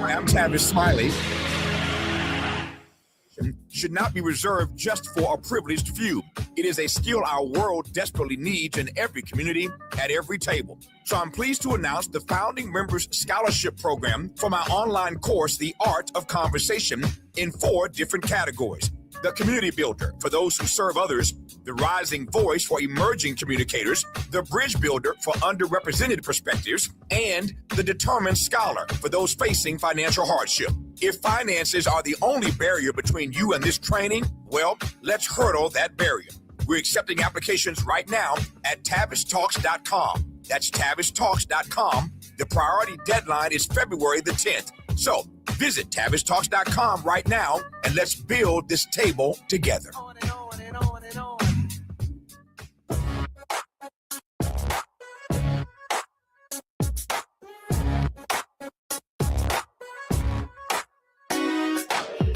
I'm Tavis Smiley. Should not be reserved just for a privileged few. It is a skill our world desperately needs in every community, at every table. So I'm pleased to announce the Founding Members Scholarship Program for my online course, The Art of Conversation, in 4 different categories. The Community Builder, for those who serve others, the Rising Voice for emerging communicators, the Bridge Builder for underrepresented perspectives, and the Determined Scholar for those facing financial hardship. If finances are the only barrier between you and this training, well, let's hurdle that barrier. We're accepting applications right now at TavisTalks.com. That's TavisTalks.com. The priority deadline is February the 10th. So visit TavisTalks.com right now and let's build this table together. On and on and on and on.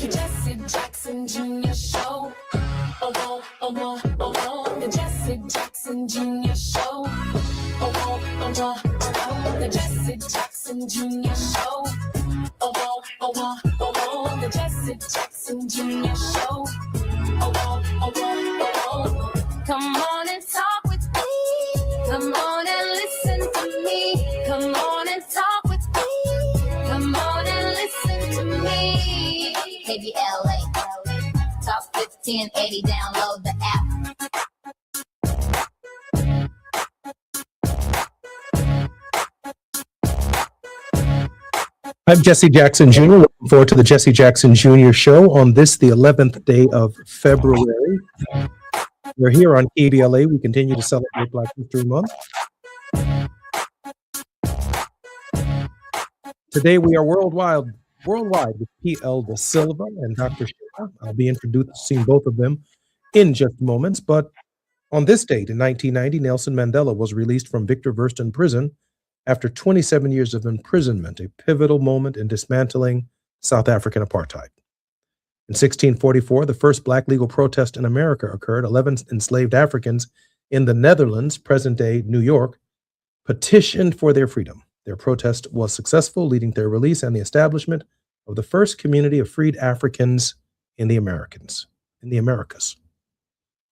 Jesse Jackson Jr. Show. Oh, oh, oh, oh, the Jesse Jackson Jr. Show. Oh, oh, oh, the Jesse Jackson Jr. Show. Oh, oh, oh, the Jesse Jackson Jr. Show. Oh, oh, oh, come on and talk with me. Come on and listen to me. Come on and talk with me. Come on and listen to me. Maybe LA. Top 1580, download the app. I'm Jesse Jackson Jr. Looking forward to the Jesse Jackson Jr. Show on this, the 11th day of February. We're here on KBLA. We continue to celebrate Black History Month. Today we are worldwide with P.L. Da Silva and Dr. Shah. I'll be introducing both of them in just moments. But on this date in 1990, Nelson Mandela was released from Victor Verster Prison after 27 years of imprisonment, a pivotal moment in dismantling South African apartheid. In 1644, the first Black legal protest in America occurred. 11 enslaved Africans in the Netherlands, present-day New York, petitioned for their freedom. Their protest was successful, leading to their release and the establishment of the first community of freed Africans in the Americas.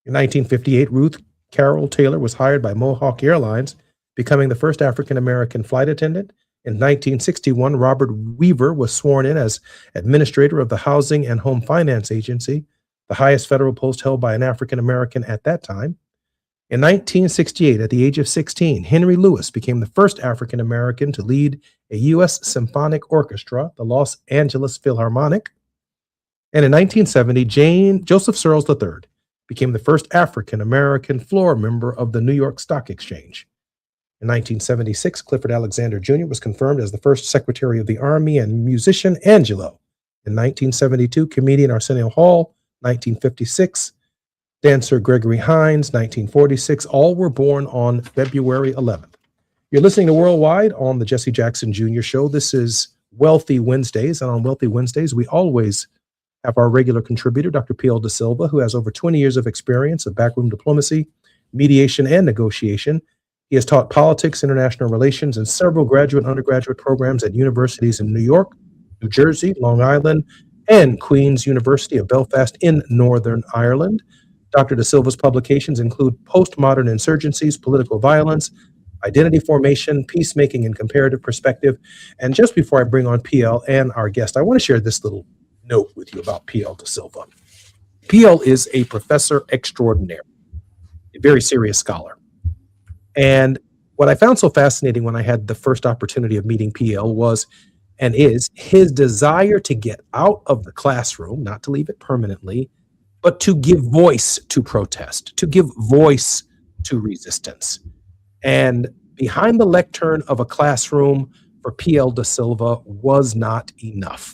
In 1958, Ruth Carol Taylor was hired by Mohawk Airlines, becoming the first African American flight attendant. In 1961, Robert Weaver was sworn in as administrator of the Housing and Home Finance Agency, the highest federal post held by an African American at that time. In 1968, at the age of 16, Henry Lewis became the first African American to lead a U.S. symphonic orchestra, the Los Angeles Philharmonic. And in 1970, Joseph Searles III became the first African American floor member of the New York Stock Exchange. In 1976, Clifford Alexander Jr. was confirmed as the first Secretary of the Army, and musician Angelo. In 1972, comedian Arsenio Hall. 1956, dancer Gregory Hines. 1946, all were born on February 11th. You're listening to Worldwide on the Jesse Jackson Jr. Show. This is Wealthy Wednesdays, and on Wealthy Wednesdays, we always have our regular contributor, Dr. P.L. Da Silva, who has over 20 years of experience of backroom diplomacy, mediation, and negotiation. He has taught politics, international relations, and several graduate and undergraduate programs at universities in New York, New Jersey, Long Island, and Queen's University of Belfast in Northern Ireland. Dr. Da Silva's publications include Postmodern Insurgencies, Political Violence, Identity Formation, Peacemaking and Comparative Perspective. And just before I bring on PL and our guest, I want to share this little note with you about PL Da Silva. PL is a professor extraordinaire, a very serious scholar. And what I found so fascinating when I had the first opportunity of meeting PL was and is his desire to get out of the classroom, not to leave it permanently, but to give voice to protest, to give voice to resistance. And behind the lectern of a classroom for P.L. Da Silva was not enough.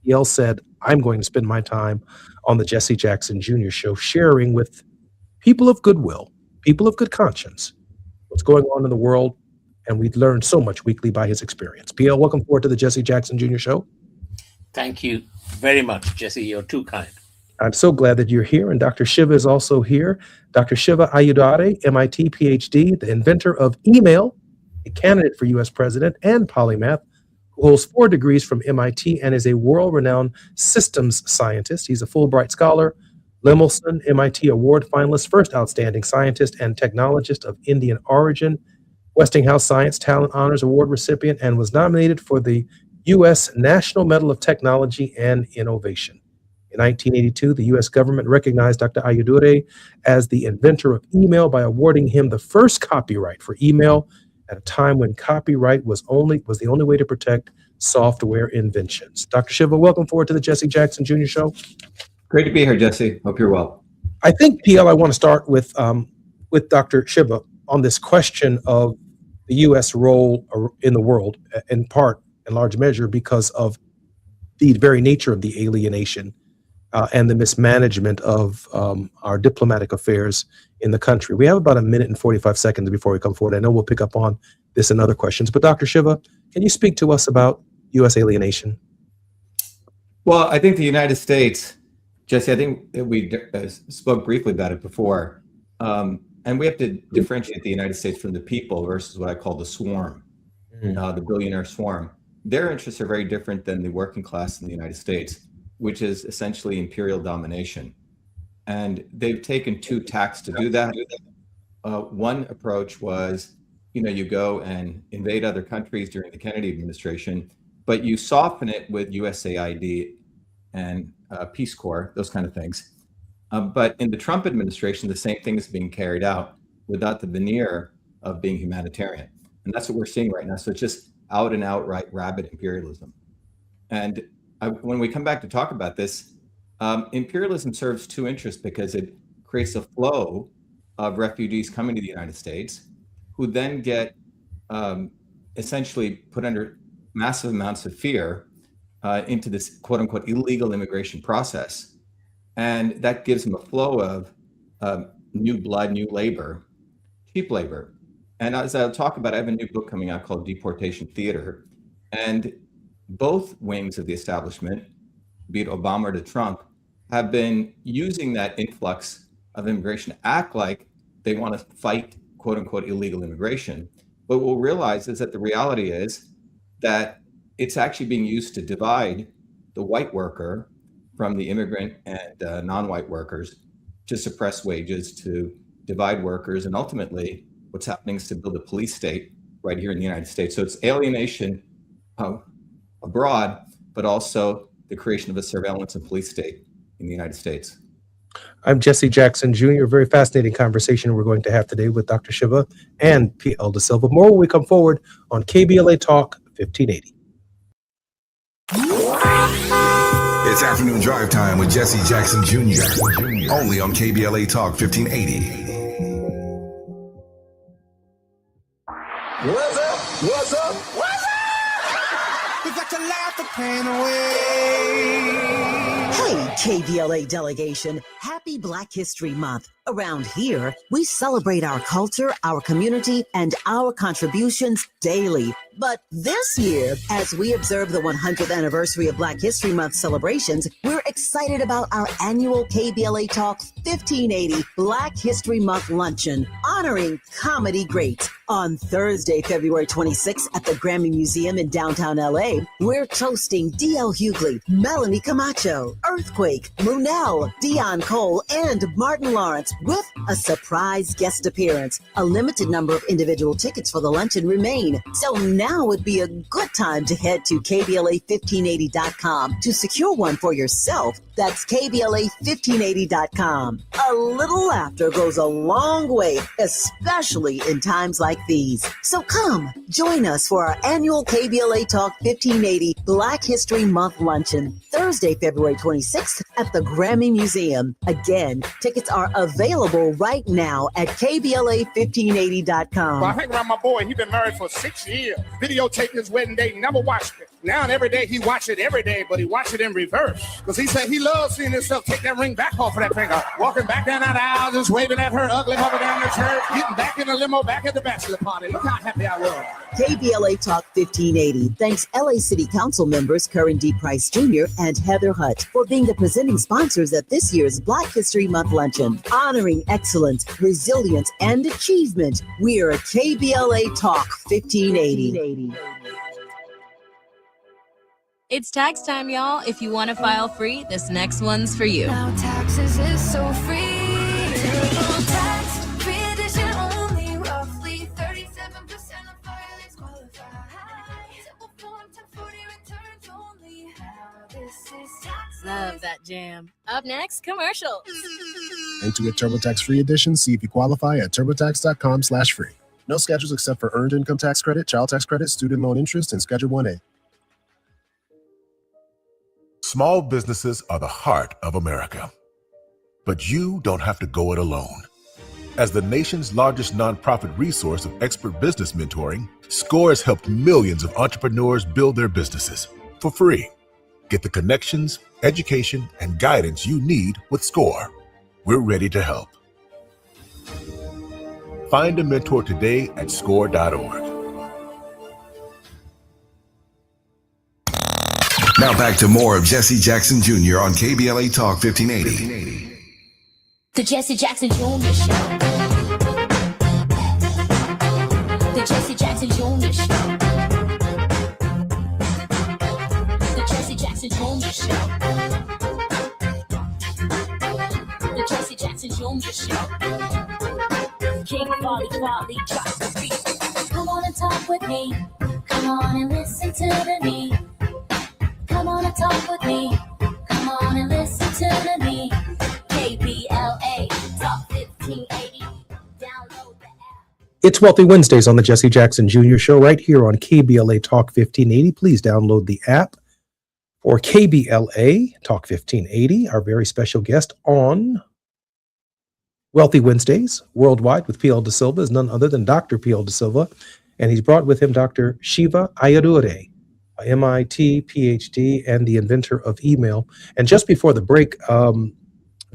PL said, I'm going to spend my time on the Jesse Jackson Jr. Show, sharing with people of goodwill, people of good conscience, what's going on in the world. And we'd learn so much weekly by his experience. PL, welcome forward to the Jesse Jackson Jr. Show. Thank you very much, Jesse. You're too kind. I'm so glad that you're here. And Dr. Shiva is also here. Dr. Shiva Ayudare, MIT PhD, the inventor of email, a candidate for U.S. president, and polymath, who holds 4 degrees from MIT and is a world-renowned systems scientist. He's a Fulbright Scholar, Lemelson MIT Award finalist, first outstanding scientist and technologist of Indian origin, Westinghouse Science Talent Honors Award recipient, and was nominated for the U.S. National Medal of Technology and Innovation. In 1982, the U.S. government recognized Dr. Ayudare as the inventor of email by awarding him the first copyright for email at a time when copyright was the only way to protect software inventions. Dr. Shiva, welcome forward to the Jesse Jackson Jr. Show. Great to be here, Jesse. Hope you're well. I think, PL, I want to start with Dr. Shiva on this question of the U.S. role in the world, in part, in large measure, because of the very nature of the alienation and the mismanagement of our diplomatic affairs in the country. We have about 1 minute and 45 seconds before we come forward. I know we'll pick up on this and other questions, but Dr. Shiva, can you speak to us about U.S. alienation? Well, I think the United States, Jesse, I think we spoke briefly about it before. And we have to differentiate the United States from the people versus what I call the swarm, the billionaire swarm. Their interests are very different than the working class in the United States, which is essentially imperial domination. And they've taken 2 tacks to do that. One approach was, you go and invade other countries during the Kennedy administration, but you soften it with USAID and Peace Corps, those kind of things. But in the Trump administration, the same thing is being carried out without the veneer of being humanitarian. And that's what we're seeing right now. So it's just out and outright rabid imperialism. And when we come back to talk about this, imperialism serves 2 interests because it creates a flow of refugees coming to the United States who then get essentially put under massive amounts of fear into this quote unquote illegal immigration process. And that gives them a flow of new blood, new labor, cheap labor. And as I'll talk about, I have a new book coming out called Deportation Theater. And both wings of the establishment, be it Obama or to Trump, have been using that influx of immigration to act like they want to fight quote unquote illegal immigration. But what we'll realize is that the reality is that it's actually being used to divide the white worker from the immigrant and non-white workers, to suppress wages, to divide workers, and ultimately what's happening is to build a police state right here in the United States. So it's alienation abroad, but also the creation of a surveillance and police state in the United States. I'm Jesse Jackson Jr. A very fascinating conversation we're going to have today with Dr. Shiva and P.L. De Silva. More when we come forward on KBLA Talk 1580. It's afternoon drive time with Jesse Jackson Jr. Only on KBLA Talk 1580. What's up? What's up? What's up? We got to laugh the pain away. Hey, KBLA delegation, happy Black History Month. Around here, we celebrate our culture, our community, and our contributions daily. But this year, as we observe the 100th anniversary of Black History Month celebrations, we're excited about our annual KBLA Talk 1580 Black History Month Luncheon, honoring comedy greats. On Thursday, February 26th at the Grammy Museum in downtown LA, we're toasting D.L. Hughley, Melanie Camacho, Earthquake, Lunel, Dion Cole, and Martin Lawrence with a surprise guest appearance. A limited number of individual tickets for the luncheon remain, so now would be a good time to head to KBLA1580.com to secure one for yourself. That's KBLA1580.com. A little laughter goes a long way, especially in times like these. So come, join us for our annual KBLA Talk 1580 Black History Month Luncheon, Thursday, February 26th at the Grammy Museum. Again, tickets are available right now at KBLA1580.com. Well, I hang around my boy. He's been married for 6 years. Videotaped his wedding day, never watched it. Now and every day he watch it every day, but he watch it in reverse. Because he said he loves seeing himself take that ring back off of that finger. Walking back down that aisle, just waving at her ugly mother down the church, getting back in the limo back at the bachelor party. Look how happy I was. KBLA Talk 1580 thanks LA City Council members Curran D. Price Jr. and Heather Hutt for being the presenting sponsors at this year's Black History Month Luncheon. Honoring excellence, resilience, and achievement, we're KBLA Talk 1580. It's tax time, y'all. If you want to file free, this next one's for you. Now taxes is so free. Tax free edition only, roughly 37% of filings qualify. Simple form 1040 returns only. Now this is tax. Love that jam. Up next, commercials. And to get TurboTax free edition, see if you qualify at turbotax.com/free. No schedules except for earned income tax credit, child tax credit, student loan interest, and Schedule 1A. Small businesses are the heart of America. But you don't have to go it alone. As the nation's largest nonprofit resource of expert business mentoring, SCORE has helped millions of entrepreneurs build their businesses for free. Get the connections, education, and guidance you need with SCORE. We're ready to help. Find a mentor today at score.org. Now back to more of Jesse Jackson Jr. on KBLA Talk 1580. The Jesse Jackson Jr. Show. The Jesse Jackson Jr. Show. The Jesse Jackson Jr. Show. The Jesse Jackson Jr. Show. King Volley, drop the beat. Come on and talk with me. Come on and listen to the beat. Come on and talk with me. Come on and listen to me. KBLA Talk 1580. Download the app. It's Wealthy Wednesdays on the Jesse Jackson Jr. Show right here on KBLA Talk 1580. Please download the app for KBLA Talk 1580. Our very special guest on Wealthy Wednesdays worldwide with P.L. De Silva is none other than Dr. P.L. De Silva, and he's brought with him Dr. Shiva Ayyadurai, a MIT PhD and the inventor of email. And just before the break,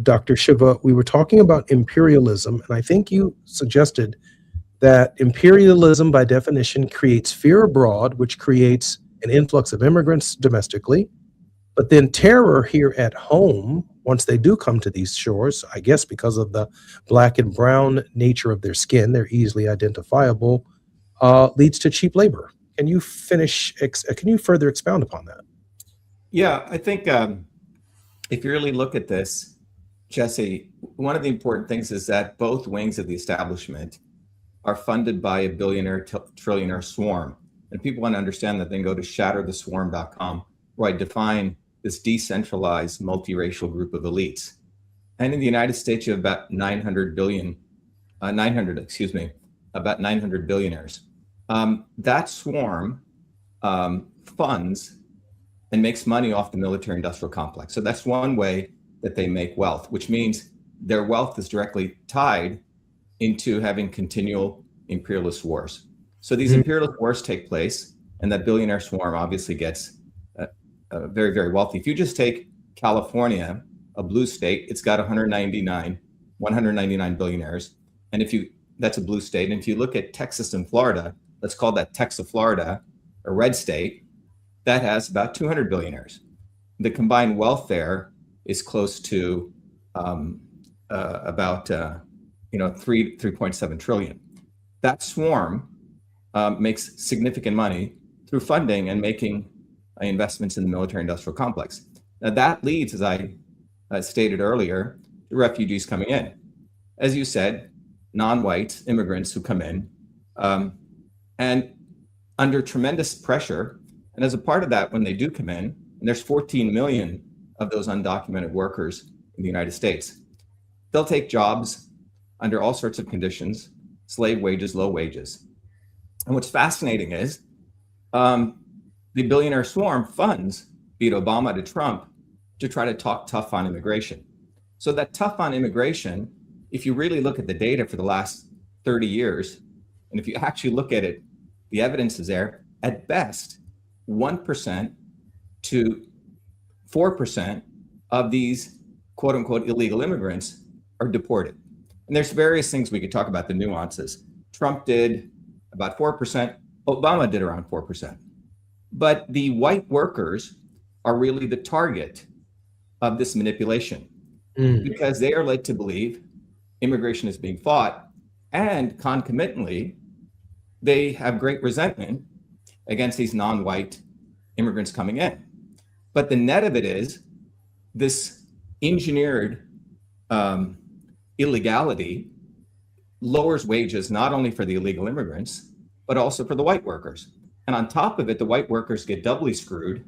Dr. Shiva, we were talking about imperialism, and I think you suggested that imperialism by definition creates fear abroad, which creates an influx of immigrants domestically, but then terror here at home once they do come to these shores, I guess because of the black and brown nature of their skin, they're easily identifiable, leads to cheap labor. Can you further expound upon that? Yeah, I think if you really look at this, Jesse, one of the important things is that both wings of the establishment are funded by a billionaire trillionaire swarm. And people want to understand that, then go to shattertheswarm.com, where I define this decentralized multiracial group of elites. And in the United States, you have about 900 billionaires. That swarm funds and makes money off the military industrial complex. So that's one way that they make wealth, which means their wealth is directly tied into having continual imperialist wars. So these imperialist wars take place, and that billionaire swarm obviously gets very, very wealthy. If you just take California, a blue state, it's got 199 billionaires. And that's a blue state. And if you look at Texas and Florida, let's call that Texas, Florida, a red state, that has about 200 billionaires. The combined wealth there is close to about 3.7 trillion. That swarm makes significant money through funding and making investments in the military industrial complex. Now that leads, as I stated earlier, to refugees coming in. As you said, non-white immigrants who come in and under tremendous pressure. And as a part of that, when they do come in, and there's 14 million of those undocumented workers in the United States, they'll take jobs under all sorts of conditions, slave wages, low wages. And what's fascinating is the billionaire swarm funds, be it Obama to Trump, to try to talk tough on immigration. So that tough on immigration, if you really look at the data for the last 30 years, and if you actually look at it, the evidence is there, at best, 1% to 4% of these quote unquote illegal immigrants are deported. And there's various things we could talk about, the nuances. Trump did about 4%, Obama did around 4%. But the white workers are really the target of this manipulation because they are led to believe immigration is being fought, and concomitantly, they have great resentment against these non-white immigrants coming in. But the net of it is this engineered illegality lowers wages not only for the illegal immigrants, but also for the white workers. And on top of it, the white workers get doubly screwed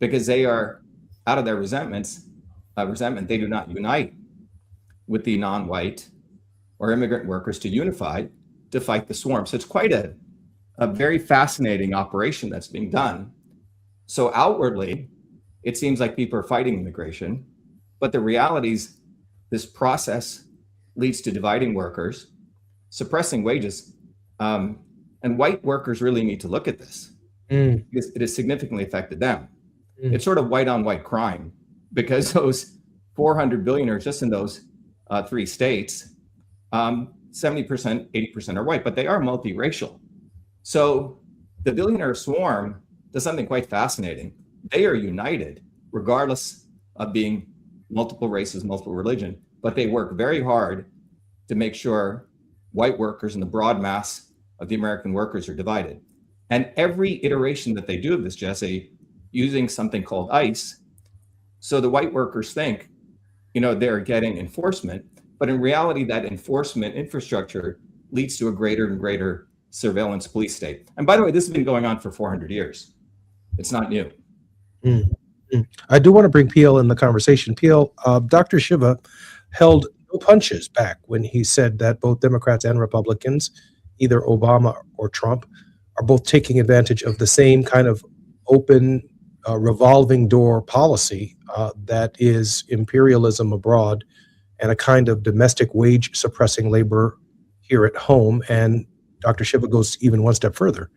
because they are, out of their resentment, they do not unite with the non-white or immigrant workers to unify to fight the swarm. So it's quite a very fascinating operation that's being done. So outwardly, it seems like people are fighting immigration, but the reality is this process leads to dividing workers, suppressing wages, and white workers really need to look at this because it has significantly affected them. It's sort of white on white crime because those 400 billionaires just in those 3 states, 70%, 80% are white, but they are multiracial. So the billionaire swarm does something quite fascinating. They are united regardless of being multiple races, multiple religion, but they work very hard to make sure white workers and the broad mass of the American workers are divided. And every iteration that they do of this, Jesse, using something called ICE, so the white workers think, they're getting enforcement, but in reality, that enforcement infrastructure leads to a greater and greater surveillance police state. And by the way, this has been going on for 400 years. It's not new. I do want to bring PL in the conversation. PL, Dr. Shiva held no punches back when he said that both Democrats and Republicans, either Obama or Trump, are both taking advantage of the same kind of open, revolving door policy that is imperialism abroad and a kind of domestic wage suppressing labor here at home. And Dr. Shiva goes even one step further.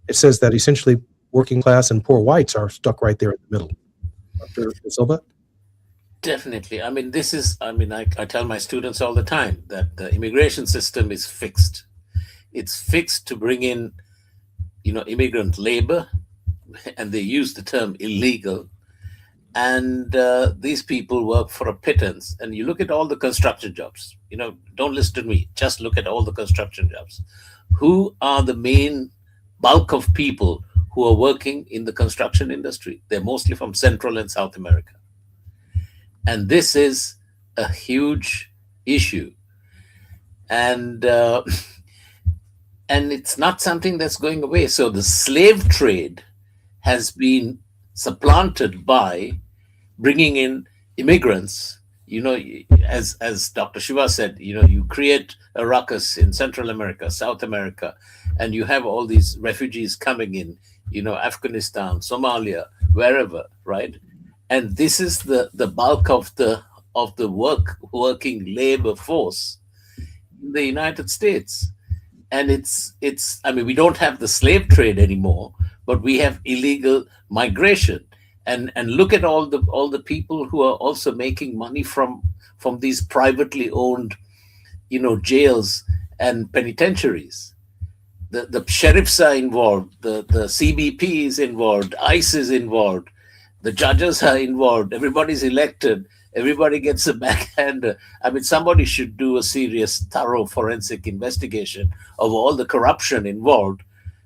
It says that essentially working class and poor whites are stuck right there in the middle. Dr. Silva? Definitely. I tell my students all the time that the immigration system is fixed. It's fixed to bring in, immigrant labor, and they use the term illegal. And these people work for a pittance. And you look at all the construction jobs, don't listen to me, just look at all the construction jobs. Who are the main bulk of people who are working in the construction industry? They're mostly from Central and South America. And this is a huge issue, and it's not something that's going away. So the slave trade has been supplanted by bringing in immigrants. As Dr. Shiva said, you create a ruckus in Central America, South America, and you have all these refugees coming in, Afghanistan, Somalia, wherever, right? And this is the bulk of the working labor force in the United States. And it's we don't have the slave trade anymore, but we have illegal migration. And look at all the people who are also making money from these privately owned, jails and penitentiaries. The sheriffs are involved, the CBP is involved, ICE is involved, the judges are involved, everybody's elected, everybody gets a backhander. Somebody should do a serious, thorough forensic investigation of all the corruption involved,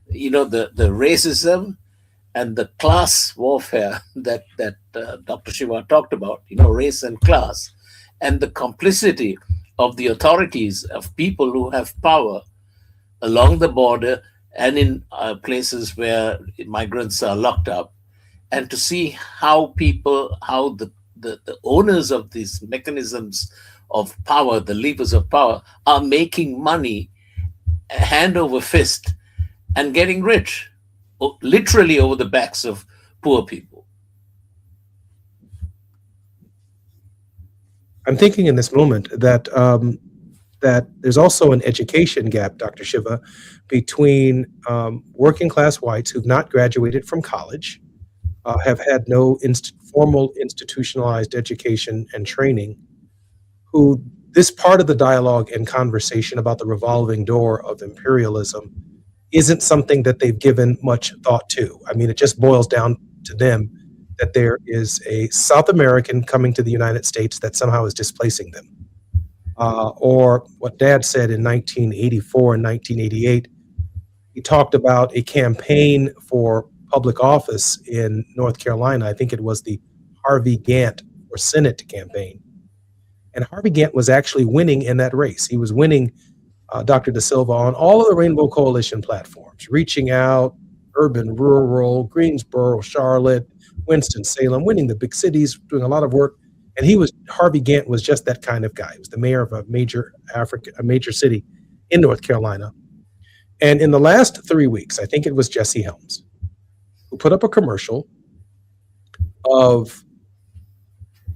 the racism and the class warfare that Dr. Shiva talked about, race and class, and the complicity of the authorities, of people who have power along the border and in places where migrants are locked up, and to see how the owners of these mechanisms of power, the levers of power, are making money hand over fist and getting rich, literally over the backs of poor people. I'm thinking in this moment that that there's also an education gap, Dr. Shiva, between working class whites who've not graduated from college, have had no formal institutionalized education and training, who this part of the dialogue and conversation about the revolving door of imperialism isn't something that they've given much thought to. It just boils down to them that there is a South American coming to the United States that somehow is displacing them. Or what Dad said in 1984 and 1988, he talked about a campaign for public office in North Carolina. I think it was the Harvey Gantt for Senate campaign. And Harvey Gantt was actually winning in that race. He was winning Dr. Da Silva on all of the Rainbow Coalition platforms, reaching out, urban, rural, Greensboro, Charlotte, Winston-Salem, winning the big cities, doing a lot of work. And Harvey Gantt was just that kind of guy. He was the mayor of a major city in North Carolina. And in the last 3 weeks, I think it was Jesse Helms, who put up a commercial of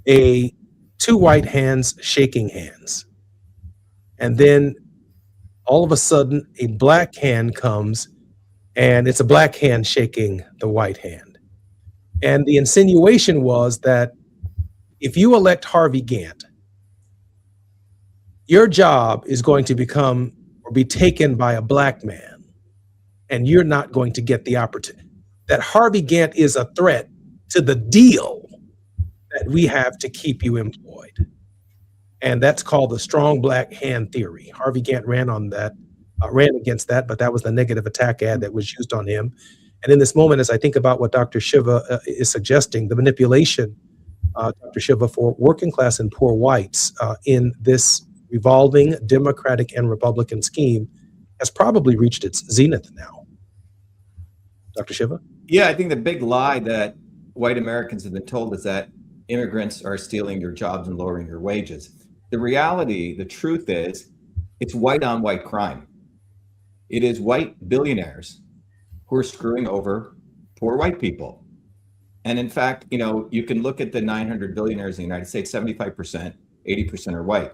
two white hands shaking hands. And then all of a sudden, a black hand comes, and it's a black hand shaking the white hand. And the insinuation was that if you elect Harvey Gantt, your job is going to become or be taken by a black man, and you're not going to get the opportunity. That Harvey Gantt is a threat to the deal that we have to keep you employed. And that's called the strong black hand theory. Harvey Gantt ran against that, but that was the negative attack ad that was used on him. And in this moment, as I think about what Dr. Shiva is suggesting, the manipulation, Dr. Shiva, for working class and poor whites in this revolving Democratic and Republican scheme has probably reached its zenith now. Dr. Shiva? Yeah, I think the big lie that white Americans have been told is that immigrants are stealing your jobs and lowering your wages. The reality, the truth is, it's white on white crime. It is white billionaires who are screwing over poor white people. And in fact, you can look at the 900 billionaires in the United States, 75%, 80% are white.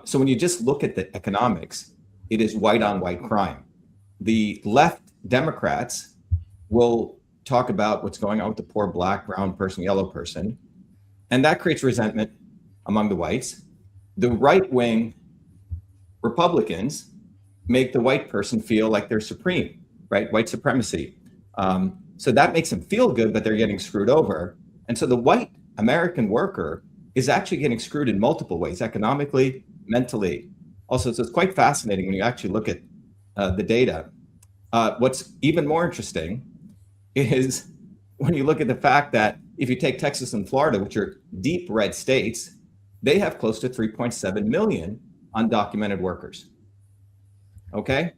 So when you just look at the economics, it is white on white crime. The left Democrats will talk about what's going on with the poor black, brown person, yellow person, and that creates resentment among the whites. The right-wing Republicans make the white person feel like they're supreme, right? White supremacy. So that makes them feel good, but they're getting screwed over. And so the white American worker is actually getting screwed in multiple ways, economically, mentally. Also, so it's quite fascinating when you actually look at the data. What's even more interesting is when you look at the fact that if you take Texas and Florida, which are deep red states, they have close to 3.7 million undocumented workers. Okay?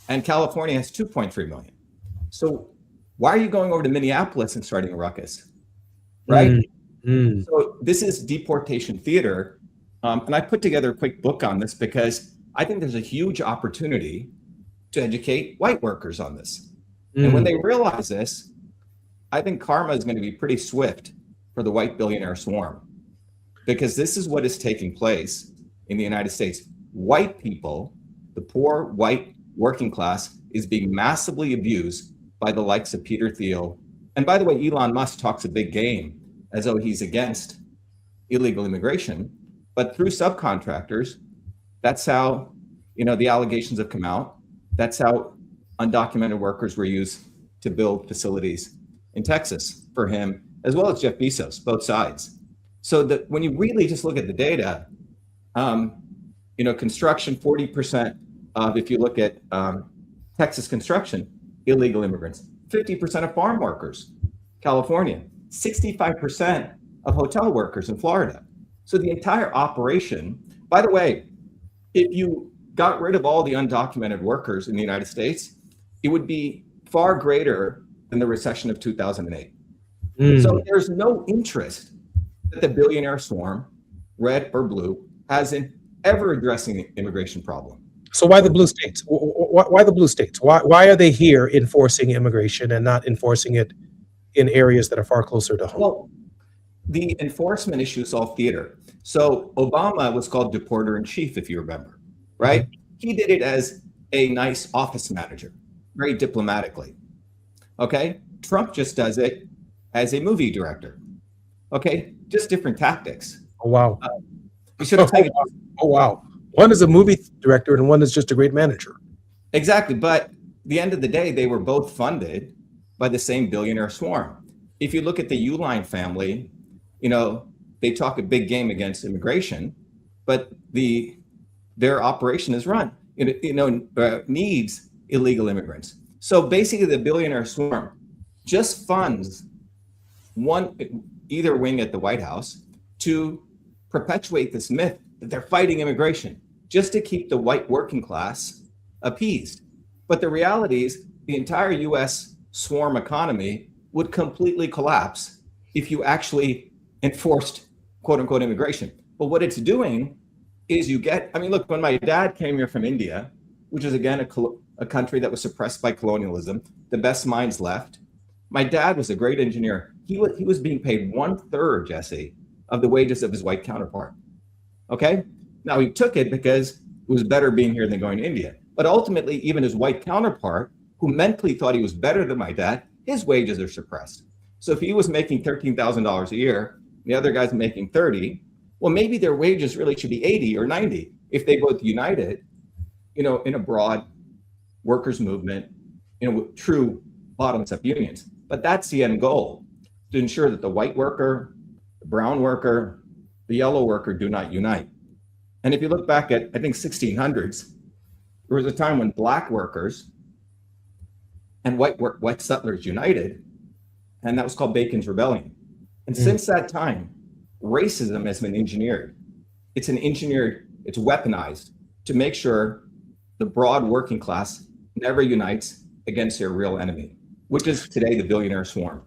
And California has 2.3 million. So why are you going over to Minneapolis and starting a ruckus? Right? So this is deportation theater. And I put together a quick book on this because I think there's a huge opportunity to educate white workers on this. And when they realize this, I think karma is going to be pretty swift for the white billionaire swarm, because this is what is taking place in the United States. White people, the poor white working class, is being massively abused by the likes of Peter Thiel. And by the way, Elon Musk talks a big game as though he's against illegal immigration, but through subcontractors, that's how, the allegations have come out. That's how undocumented workers were used to build facilities in Texas for him, as well as Jeff Bezos, both sides. So that when you really just look at the data, construction, 40% of, if you look at Texas construction, illegal immigrants, 50% of farm workers, California, 65% of hotel workers in Florida. So the entire operation, by the way, if you got rid of all the undocumented workers in the United States, it would be far greater than the recession of 2008. So there's no interest that the billionaire swarm, red or blue, has in ever addressing the immigration problem. So why the blue states? Why the blue states? Why are they here enforcing immigration and not enforcing it in areas that are far closer to home? Well, the enforcement issue is all theater. So Obama was called deporter in chief, if you remember, right? He did it as a nice office manager, very diplomatically. Okay, Trump just does it as a movie director. Okay, just different tactics. Oh wow! We should have taken. Oh wow! One is a movie director and one is just a great manager. Exactly, but at the end of the day, they were both funded by the same billionaire swarm. If you look at the Uline family, they talk a big game against immigration, but their operation is run, needs illegal immigrants. So basically, the billionaire swarm just funds either wing at the White House to perpetuate this myth that they're fighting immigration just to keep the white working class appeased. But the reality is the entire US swarm economy would completely collapse if you actually enforced quote unquote immigration. But what it's doing is look, when my dad came here from India, which is again a country that was suppressed by colonialism, the best minds left. My dad was a great engineer. He was being paid 1/3, Jesse, of the wages of his white counterpart. Okay? Now he took it because it was better being here than going to India. But ultimately, even his white counterpart, who mentally thought he was better than my dad, his wages are suppressed. So if he was making $13,000 a year, the other guy's making 30, well, maybe their wages really should be 80 or 90 if they both united, in a broad workers' movement, with true bottoms-up unions. But that's the end goal, to ensure that the white worker, the brown worker, the yellow worker do not unite. And if you look back at, I think, 1600s, there was a time when black workers and white settlers united, and that was called Bacon's Rebellion. And since that time, racism has been engineered. It's weaponized to make sure the broad working class never unites against their real enemy, which is today the billionaire swarm.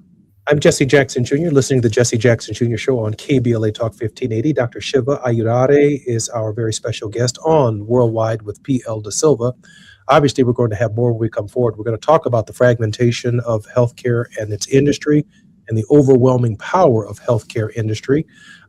I'm Jesse Jackson Jr., listening to the Jesse Jackson Jr. Show on KBLA Talk 1580. Dr. Shiva Ayurade is our very special guest on Worldwide with P.L. Da Silva. Obviously, we're going to have more when we come forward. We're going to talk about the fragmentation of healthcare and its industry and the overwhelming power of healthcare industry,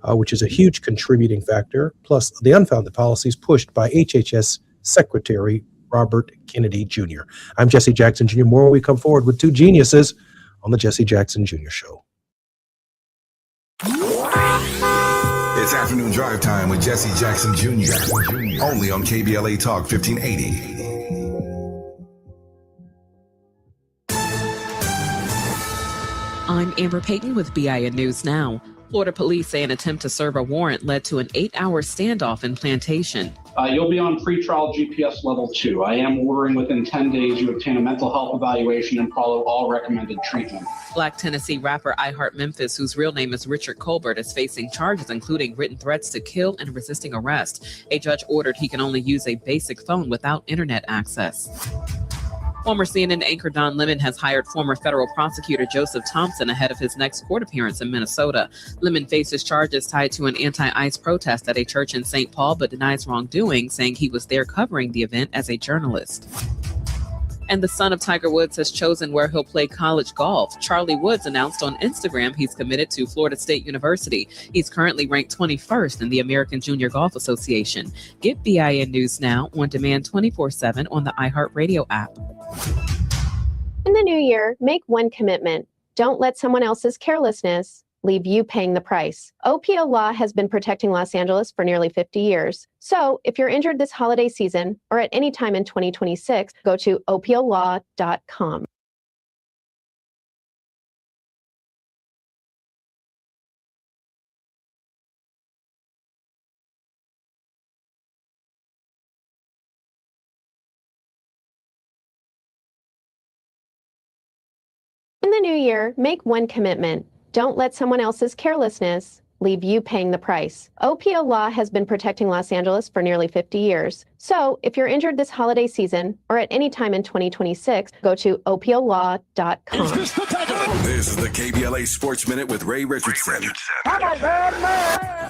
which is a huge contributing factor, plus the unfounded policies pushed by HHS Secretary Robert Kennedy Jr. I'm Jesse Jackson Jr. More when we come forward with two geniuses on the Jesse Jackson Jr. Show. It's afternoon drive time with Jesse Jackson Jr. Only on KBLA Talk 1580. I'm Amber Payton with BIN News Now. Florida police say an attempt to serve a warrant led to an 8-hour standoff in Plantation. You'll be on pretrial GPS level 2. I am ordering within 10 days you obtain a mental health evaluation and follow all recommended treatment. Black Tennessee rapper I Heart Memphis, whose real name is Richard Colbert, is facing charges including written threats to kill and resisting arrest. A judge ordered he can only use a basic phone without internet access. Former CNN anchor Don Lemon has hired former federal prosecutor Joseph Thompson ahead of his next court appearance in Minnesota. Lemon faces charges tied to an anti-ICE protest at a church in St. Paul, but denies wrongdoing, saying he was there covering the event as a journalist. And the son of Tiger Woods has chosen where he'll play college golf. Charlie Woods announced on Instagram he's committed to Florida State University. He's currently ranked 21st in the American Junior Golf Association. Get BIN News now on demand 24/7 on the iHeartRadio app. In the new year, make one commitment. Don't let someone else's carelessness leave you paying the price. OPO Law has been protecting Los Angeles for nearly 50 years. So if you're injured this holiday season or at any time in 2026, go to opolaw.com. In the new year, make one commitment. Don't let someone else's carelessness leave you paying the price. OPO Law has been protecting Los Angeles for nearly 50 years. So if you're injured this holiday season or at any time in 2026, go to opolaw.com. This is the KBLA Sports Minute with Ray Richardson.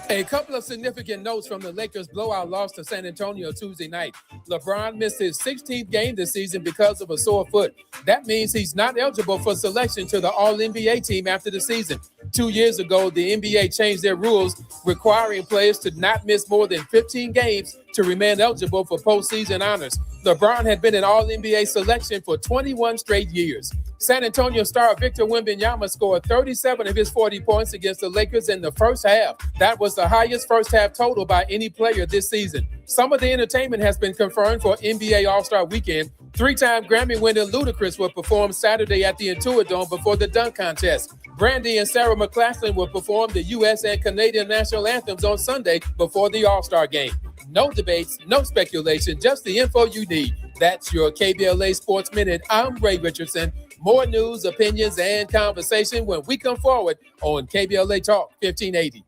A couple of significant notes from the Lakers' blowout loss to San Antonio Tuesday night. LeBron missed his 16th game this season because of a sore foot. That means he's not eligible for selection to the All-NBA team after the season. 2 years ago, the NBA changed their rules, requiring players to not miss more than 15 games to remain eligible for postseason honors. LeBron had been an All-NBA selection for 21 straight years. San Antonio star Victor Wembanyama scored 37 of his 40 points against the Lakers in the first half. That was the highest first half total by any player this season. Some of the entertainment has been confirmed for NBA All-Star Weekend. Three-time Grammy-winner Ludacris will perform Saturday at the Intuit Dome before the dunk contest. Brandy and Sarah McLachlan will perform the U.S. and Canadian national anthems on Sunday before the All-Star game. No debates, no speculation, just the info you need. That's your KBLA Sports Minute. I'm Ray Richardson. More news, opinions, and conversation when we come forward on KBLA Talk 1580.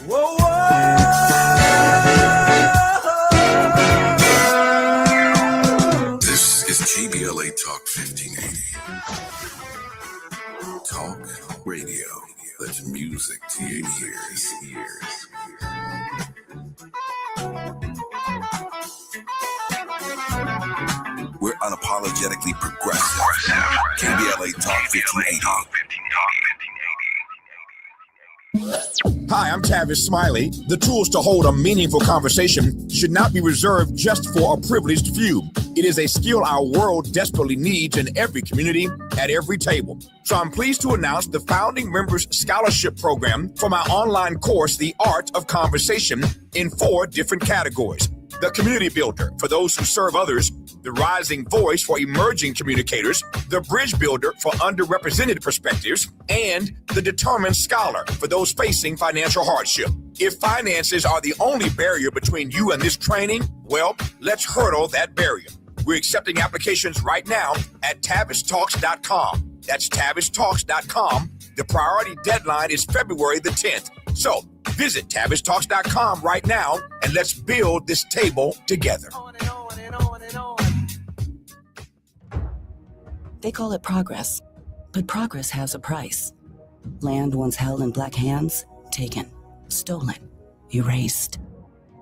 Whoa, whoa. This is KBLA Talk 1580. Talk radio. That's music to your ears. We're unapologetically progressive. KBLA Talk 1580. Hi, I'm Tavis Smiley. The tools to hold a meaningful conversation should not be reserved just for a privileged few. It is a skill our world desperately needs in every community, at every table. So I'm pleased to announce the Founding Members Scholarship Program for my online course, The Art of Conversation, in 4 different categories. The Community Builder, for those who serve others, the Rising Voice for emerging communicators, the Bridge Builder for underrepresented perspectives, and the Determined Scholar for those facing financial hardship. If finances are the only barrier between you and this training, well, let's hurdle that barrier. We're accepting applications right now at TavisTalks.com. That's TavisTalks.com. The priority deadline is February the 10th. So visit TavisTalks.com right now and let's build this table together. They call it progress, but progress has a price. Land once held in black hands, taken, stolen, erased.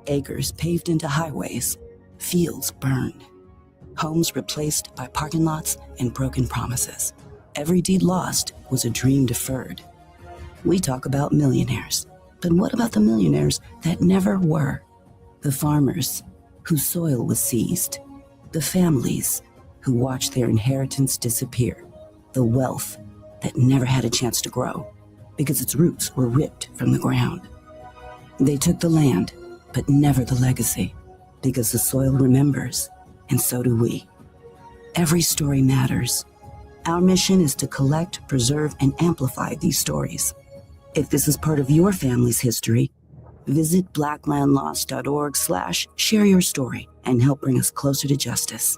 Acres paved into highways, fields burned. Homes replaced by parking lots and broken promises. Every deed lost was a dream deferred. We talk about millionaires, but what about the millionaires that never were? The farmers whose soil was seized, the families who watched their inheritance disappear, the wealth that never had a chance to grow because its roots were ripped from the ground. They took the land, but never the legacy, because the soil remembers, and so do we. Every story matters. Our mission is to collect, preserve, and amplify these stories. If this is part of your family's history, visit blacklandlost.org/share your story and help bring us closer to justice.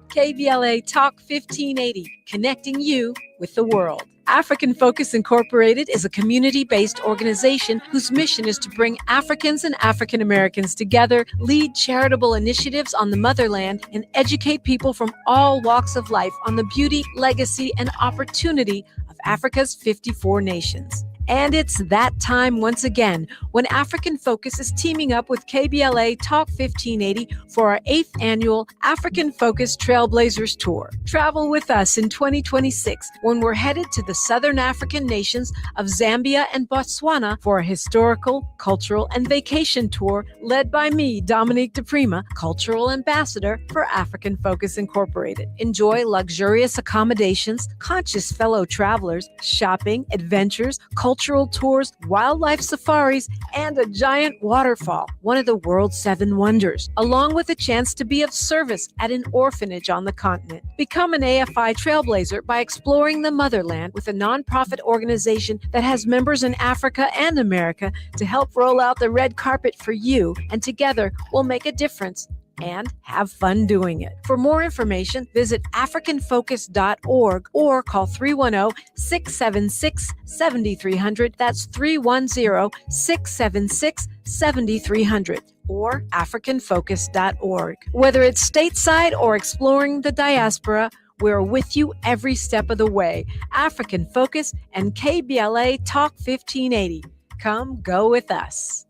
KBLA Talk 1580, connecting you with the world. African Focus Incorporated is a community-based organization whose mission is to bring Africans and African Americans together, lead charitable initiatives on the motherland, and educate people from all walks of life on the beauty, legacy, and opportunity of Africa's 54 nations. And it's that time once again when African Focus is teaming up with KBLA Talk 1580 for our 8th annual African Focus Trailblazers Tour. Travel with us in 2026 when we're headed to the Southern African nations of Zambia and Botswana for a historical, cultural, and vacation tour led by me, Dominique DePrima, Cultural Ambassador for African Focus Incorporated. Enjoy luxurious accommodations, conscious fellow travelers, shopping, adventures, cultural tours, wildlife safaris, and a giant waterfall, one of the world's 7 wonders, along with a chance to be of service at an orphanage on the continent. Become an AFI trailblazer by exploring the motherland with a nonprofit organization that has members in Africa and America to help roll out the red carpet for you, and together we'll make a difference and have fun doing it. For more information, visit africanfocus.org or call 310-676-7300. That's 310-676-7300 or africanfocus.org. Whether it's stateside or exploring the diaspora, we're with you every step of the way. African Focus and KBLA Talk 1580. Come go with us.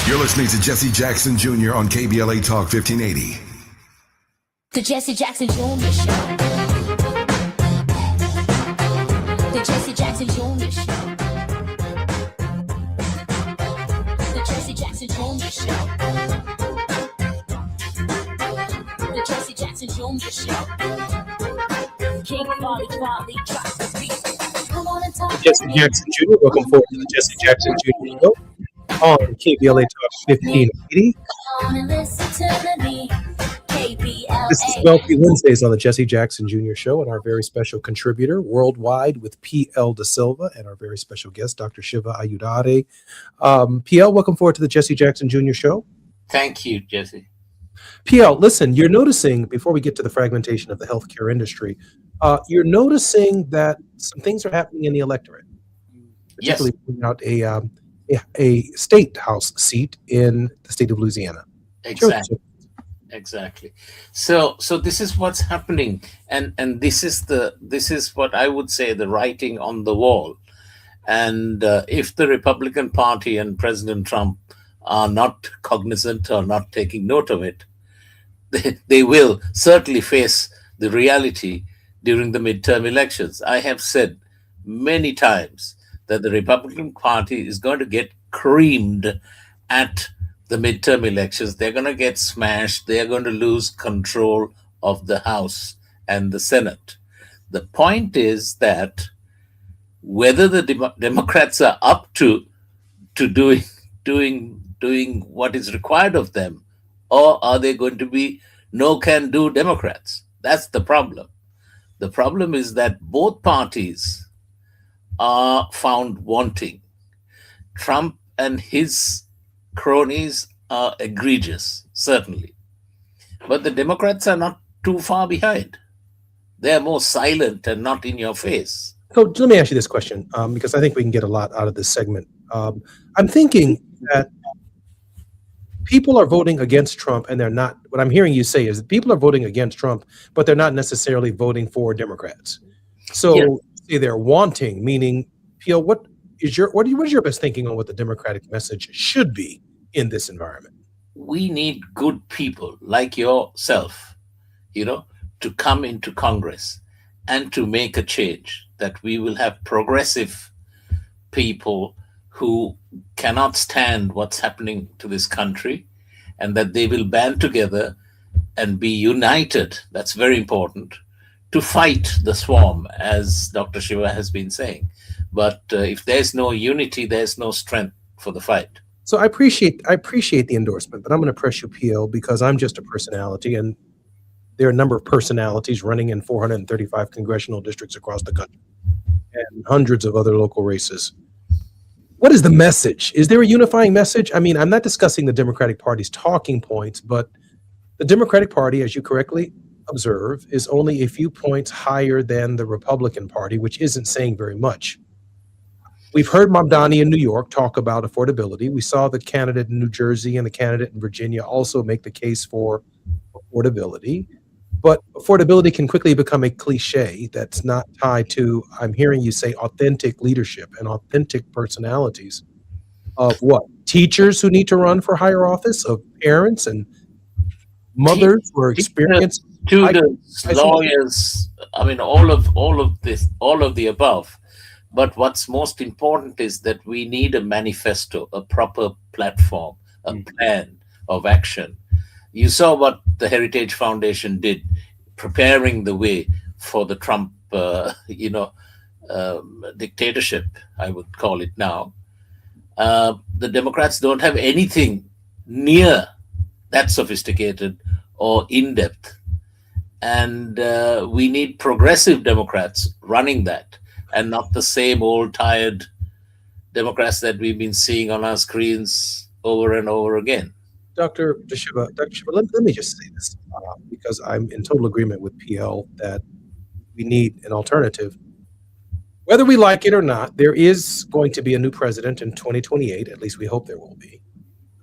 You're listening to Jesse Jackson Jr. on KBLA Talk 1580. The Jesse Jackson Jr. Show. The Jesse Jackson Jr. Show. The Jesse Jackson Jr. Show. The Jesse Jackson Jr. Show. King Volley drops the beat. Come on and talk. Jesse Jackson Jr. Welcome forward to the Jesse Jackson Jr. Show on KBLA Talk 1580. This is Wealthy Wednesdays on the Jesse Jackson Jr. Show, and our very special contributor worldwide with P.L. Da Silva and our very special guest, Dr. Shiva Ayudare. P.L., welcome forward to the Jesse Jackson Jr. Show. Thank you, Jesse. P.L., listen, you're noticing, before we get to the fragmentation of the healthcare industry, you're noticing that some things are happening in the electorate. Particularly putting out a state house seat in the state of Louisiana. Exactly. Exactly. So this is what's happening, and this is what I would say the writing on the wall. And if the Republican Party and President Trump are not cognizant or not taking note of it, they will certainly face the reality during the midterm elections. I have said many times that the Republican Party is going to get creamed at the midterm elections. They're going to get smashed. They're going to lose control of the House and the Senate. The point is that whether the Democrats are up to doing what is required of them, or are they going to be no-can-do Democrats? That's the problem. The problem is that both parties are found wanting. Trump and his cronies are egregious, certainly. But the Democrats are not too far behind. They're more silent and not in your face. So let me ask you this question, because I think we can get a lot out of this segment. I'm thinking that people are voting against Trump, and they're not. What I'm hearing you say is that people are voting against Trump, but they're not necessarily voting for Democrats. So say they're wanting, meaning, Peel, what is your best thinking on what the Democratic message should be in this environment? We need good people like yourself, to come into Congress and to make a change, that we will have progressive people who cannot stand what's happening to this country, and that they will band together and be united. That's very important, to fight the swarm, as Dr. Shiva has been saying. But if there's no unity, there's no strength for the fight. So I appreciate the endorsement, but I'm going to press you, PL, because I'm just a personality, and there are a number of personalities running in 435 congressional districts across the country. and hundreds of other local races. What is the message? Is there a unifying message? I mean, I'm not discussing the Democratic Party's talking points, but the Democratic Party, as you correctly observe, is only a few points higher than the Republican Party, which isn't saying very much. We've heard Mamdani in New York talk about affordability. We saw the candidate in New Jersey and the candidate in Virginia also make the case for affordability. But affordability can quickly become a cliche that's not tied to, I'm hearing you say, authentic leadership and authentic personalities of what? Teachers who need to run for higher office, of parents and mothers who are experienced. Students, lawyers, I mean, all of the above. But what's most important is that we need a manifesto, a proper platform, a plan of action. You saw what the Heritage Foundation did, preparing the way for the Trump, dictatorship, I would call it now. The Democrats don't have anything near that sophisticated or in-depth. And we need progressive Democrats running that, and not the same old tired Democrats that we've been seeing on our screens over and over again. Dr. Shiva, let me just say this, because I'm in total agreement with PL that we need an alternative. Whether we like it or not, there is going to be a new president in 2028. At least we hope there will be,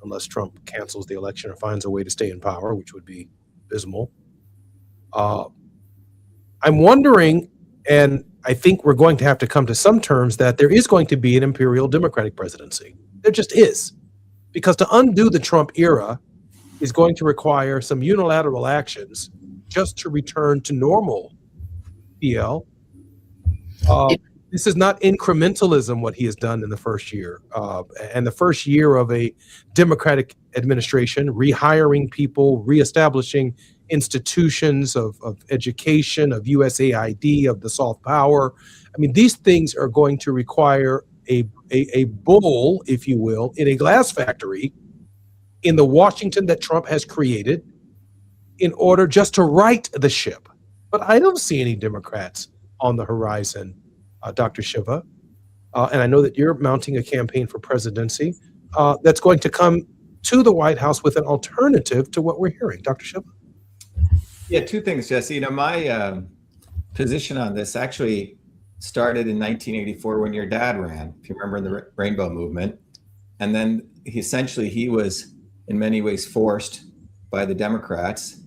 unless Trump cancels the election or finds a way to stay in power, which would be abysmal. I'm wondering, and I think we're going to have to come to some terms, that there is going to be an imperial Democratic presidency. There just is. Because to undo the Trump era is going to require some unilateral actions just to return to normal, PL. This is not incrementalism, what he has done in the first year. And the first year of a Democratic administration, rehiring people, reestablishing institutions of education, of USAID, of the soft power. I mean, these things are going to require a bull, if you will, in a glass factory in the Washington that Trump has created in order just to right the ship. But I don't see any Democrats on the horizon, Dr. Shiva. And I know that you're mounting a campaign for presidency that's going to come to the White House with an alternative to what we're hearing. Dr. Shiva? Yeah, two things, Jesse. My position on this actually started in 1984 when your dad ran, if you remember, in the Rainbow Movement. And then he was in many ways forced by the Democrats,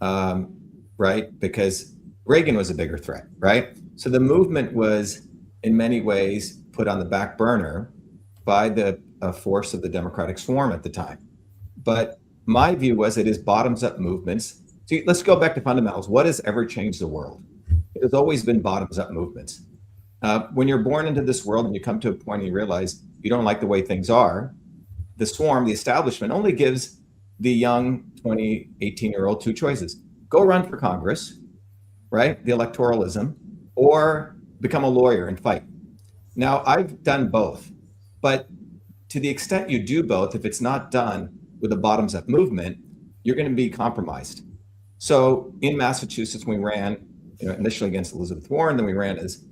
right? Because Reagan was a bigger threat, right? So the movement was in many ways put on the back burner by the force of the Democratic swarm at the time. But my view was it is bottoms up movements. See, let's go back to fundamentals. What has ever changed the world? It has always been bottoms up movements. When you're born into this world and you come to a point and you realize you don't like the way things are, the swarm, the establishment, only gives the young 20, 18-year-old two choices. Go run for Congress, right? The electoralism, or become a lawyer and fight. Now, I've done both, but to the extent you do both, if it's not done with a bottoms-up movement, you're going to be compromised. So in Massachusetts, we ran, initially against Elizabeth Warren, then we ran as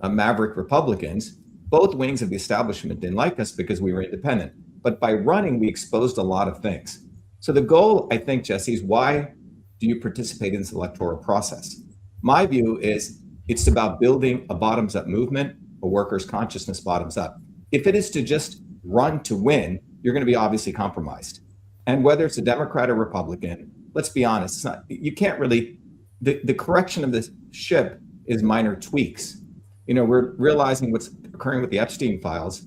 maverick Republicans. Both wings of the establishment didn't like us because we were independent. But by running, we exposed a lot of things. So the goal, I think, Jesse, is why do you participate in this electoral process? My view is it's about building a bottoms-up movement, a workers' consciousness bottoms up. If it is to just run to win, you're going to be obviously compromised. And whether it's a Democrat or Republican, let's be honest, it's not, you can't really, the correction of the ship is minor tweaks. We're realizing what's occurring with the Epstein files.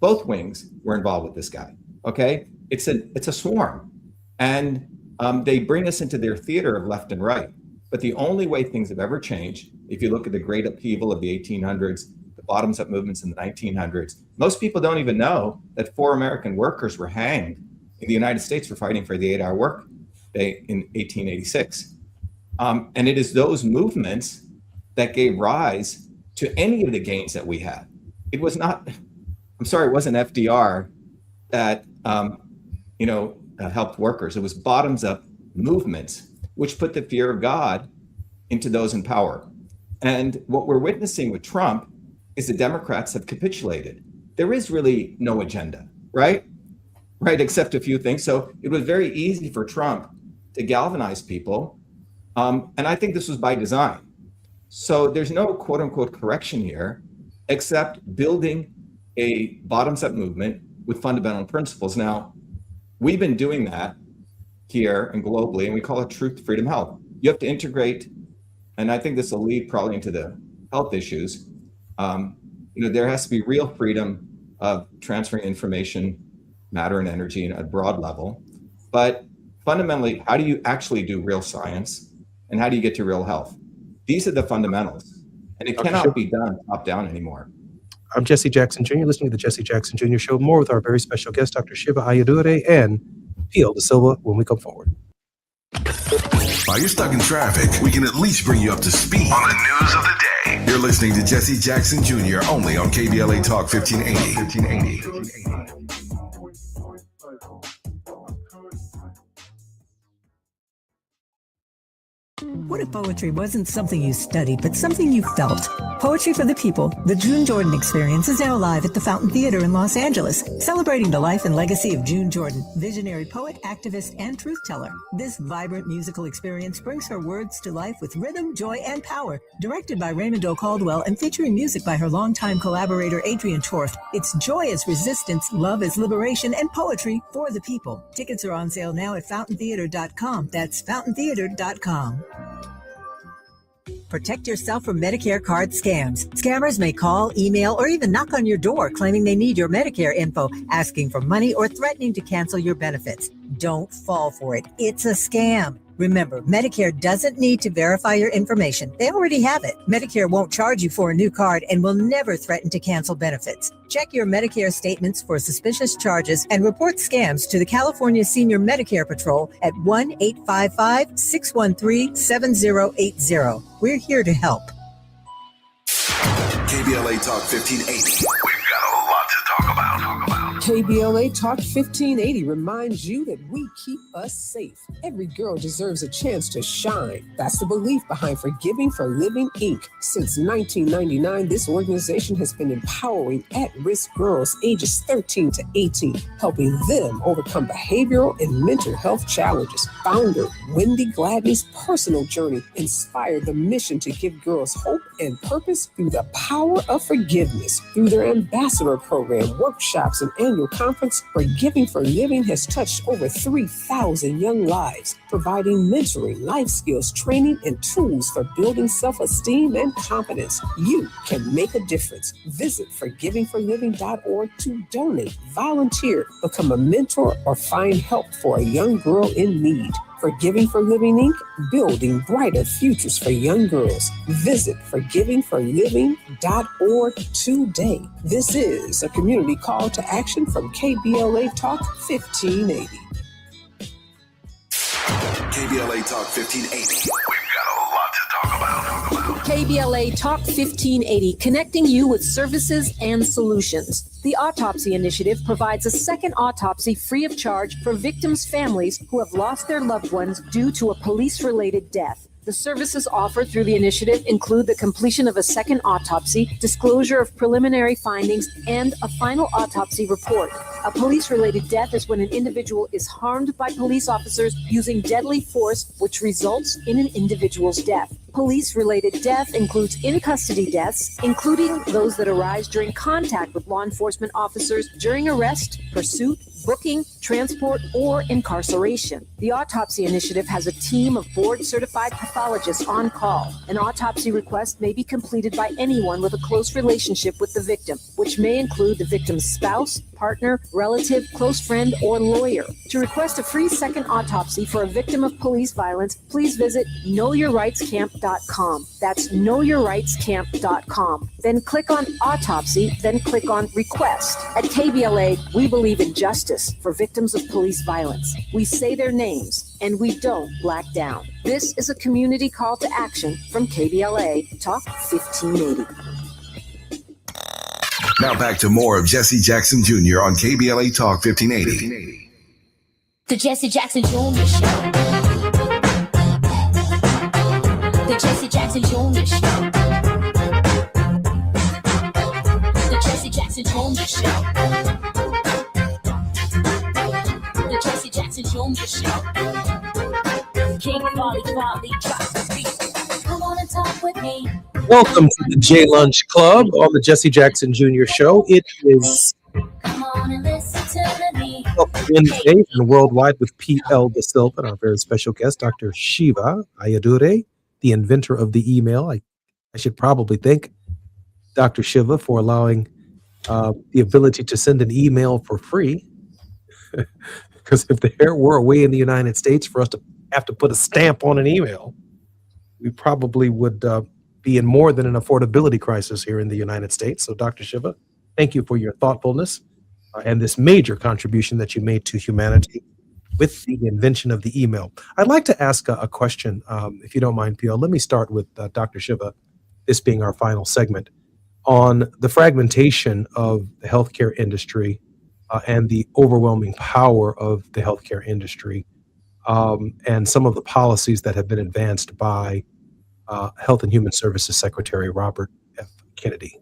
Both wings were involved with this guy, okay? It's a swarm. And they bring us into their theater of left and right. But the only way things have ever changed, if you look at the great upheaval of the 1800s, the bottoms-up movements in the 1900s, most people don't even know that 4 American workers were hanged in the United States for fighting for the 8-hour work day in 1886. And it is those movements that gave rise to any of the gains that we had. It was not, it wasn't FDR that, helped workers. It was bottoms-up movements, which put the fear of God into those in power. And what we're witnessing with Trump is the Democrats have capitulated. There is really no agenda, right? Right, except a few things. So it was very easy for Trump to galvanize people. And I think this was by design. So there's no quote unquote correction here, except building a bottoms-up movement with fundamental principles. Now, we've been doing that here and globally, and we call it truth, freedom, health. You have to integrate, and I think this will lead probably into the health issues. There has to be real freedom of transferring information, matter, and energy at a broad level. But fundamentally, how do you actually do real science, and how do you get to real health? These are the fundamentals, and it cannot be done top down anymore. I'm Jesse Jackson Jr., listening to the Jesse Jackson Jr. Show. More with our very special guest, Dr. Shiva Ayyadurai and P.L. De Silva, when we come forward. While you're stuck in traffic, we can at least bring you up to speed on the news of the day. You're listening to Jesse Jackson Jr. only on KBLA Talk 1580. What if poetry wasn't something you studied, but something you felt? Poetry for the People, the June Jordan Experience, is now live at the Fountain Theater in Los Angeles, celebrating the life and legacy of June Jordan, visionary poet, activist, and truth teller. This vibrant musical experience brings her words to life with rhythm, joy, and power. Directed by Raymond O. Caldwell and featuring music by her longtime collaborator Adrian Torf, it's joy as resistance, love as liberation, and poetry for the people. Tickets are on sale now at fountaintheater.com. That's fountaintheater.com. Protect yourself from Medicare card scams. Scammers may call, email, or even knock on your door claiming they need your Medicare info, asking for money or threatening to cancel your benefits. Don't fall for it. It's a scam. Remember, Medicare doesn't need to verify your information. They already have it. Medicare won't charge you for a new card and will never threaten to cancel benefits. Check your Medicare statements for suspicious charges and report scams to the California Senior Medicare Patrol at 1-855-613-7080. We're here to help. KBLA Talk 1580. We've got a lot to talk about. KBLA Talk 1580 reminds you that we keep us safe. Every girl deserves a chance to shine. That's the belief behind Forgiving for Living, Inc. Since 1999, this organization has been empowering at-risk girls ages 13 to 18, helping them overcome behavioral and mental health challenges. Founder Wendy Gladney's personal journey inspired the mission to give girls hope and purpose through the power of forgiveness. Through their ambassador program, workshops, and annual conference, Forgiving for Living has touched over 3,000 young lives, providing mentoring, life skills, training, and tools for building self-esteem and confidence. You can make a difference. Visit forgivingforliving.org to donate, volunteer, become a mentor, or find help for a young girl in need. Forgiving for Living, Inc., building brighter futures for young girls. Visit forgivingforliving.org today. This is a community call to action from KBLA Talk 1580. KBLA Talk 1580. We've got a lot to talk about. KBLA Talk 1580, connecting you with services and solutions. The Autopsy Initiative provides a second autopsy free of charge for victims' families who have lost their loved ones due to a police-related death. The services offered through the initiative include the completion of a second autopsy, disclosure of preliminary findings, and a final autopsy report. A police-related death is when an individual is harmed by police officers using deadly force, which results in an individual's death. Police-related death includes in-custody deaths, including those that arise during contact with law enforcement officers during arrest, pursuit, booking, transport, or incarceration. The Autopsy Initiative has a team of board-certified pathologists on call. An autopsy request may be completed by anyone with a close relationship with the victim, which may include the victim's spouse, partner, relative, close friend, or lawyer. To request a free second autopsy for a victim of police violence, please visit knowyourrightscamp.com. That's knowyourrightscamp.com. Then click on Autopsy, then click on Request. At KBLA, we believe in justice for victims of police violence. We say their names, and we don't black down. This is a community call to action from KBLA Talk 1580. Now back to more of Jesse Jackson Jr. on KBLA Talk 1580. The Jesse Jackson Jr. Show. The Jesse Jackson Jr. Show. Jackson Junior Show. The Jesse Jackson Junior Show. King Folly, drop the beat. Come on and talk with me. Welcome to the J Lunch Club on the Jesse Jackson Jr. Show. It is Come on and listen to me. Wednesday and worldwide with P.L. Da Silva and our very special guest, Dr. Shiva Ayyadurai, the inventor of the email. I should probably thank Dr. Shiva for allowing the ability to send an email for free. Because if there were a way in the United States for us to have to put a stamp on an email, we probably would be in more than an affordability crisis here in the United States. So, Dr. Shiva, thank you for your thoughtfulness and this major contribution that you made to humanity with the invention of the email. I'd like to ask a question, if you don't mind, P.L. Let me start with Dr. Shiva, this being our final segment, on the fragmentation of the healthcare industry and the overwhelming power of the healthcare industry and some of the policies that have been advanced by Health and Human Services Secretary Robert F. Kennedy.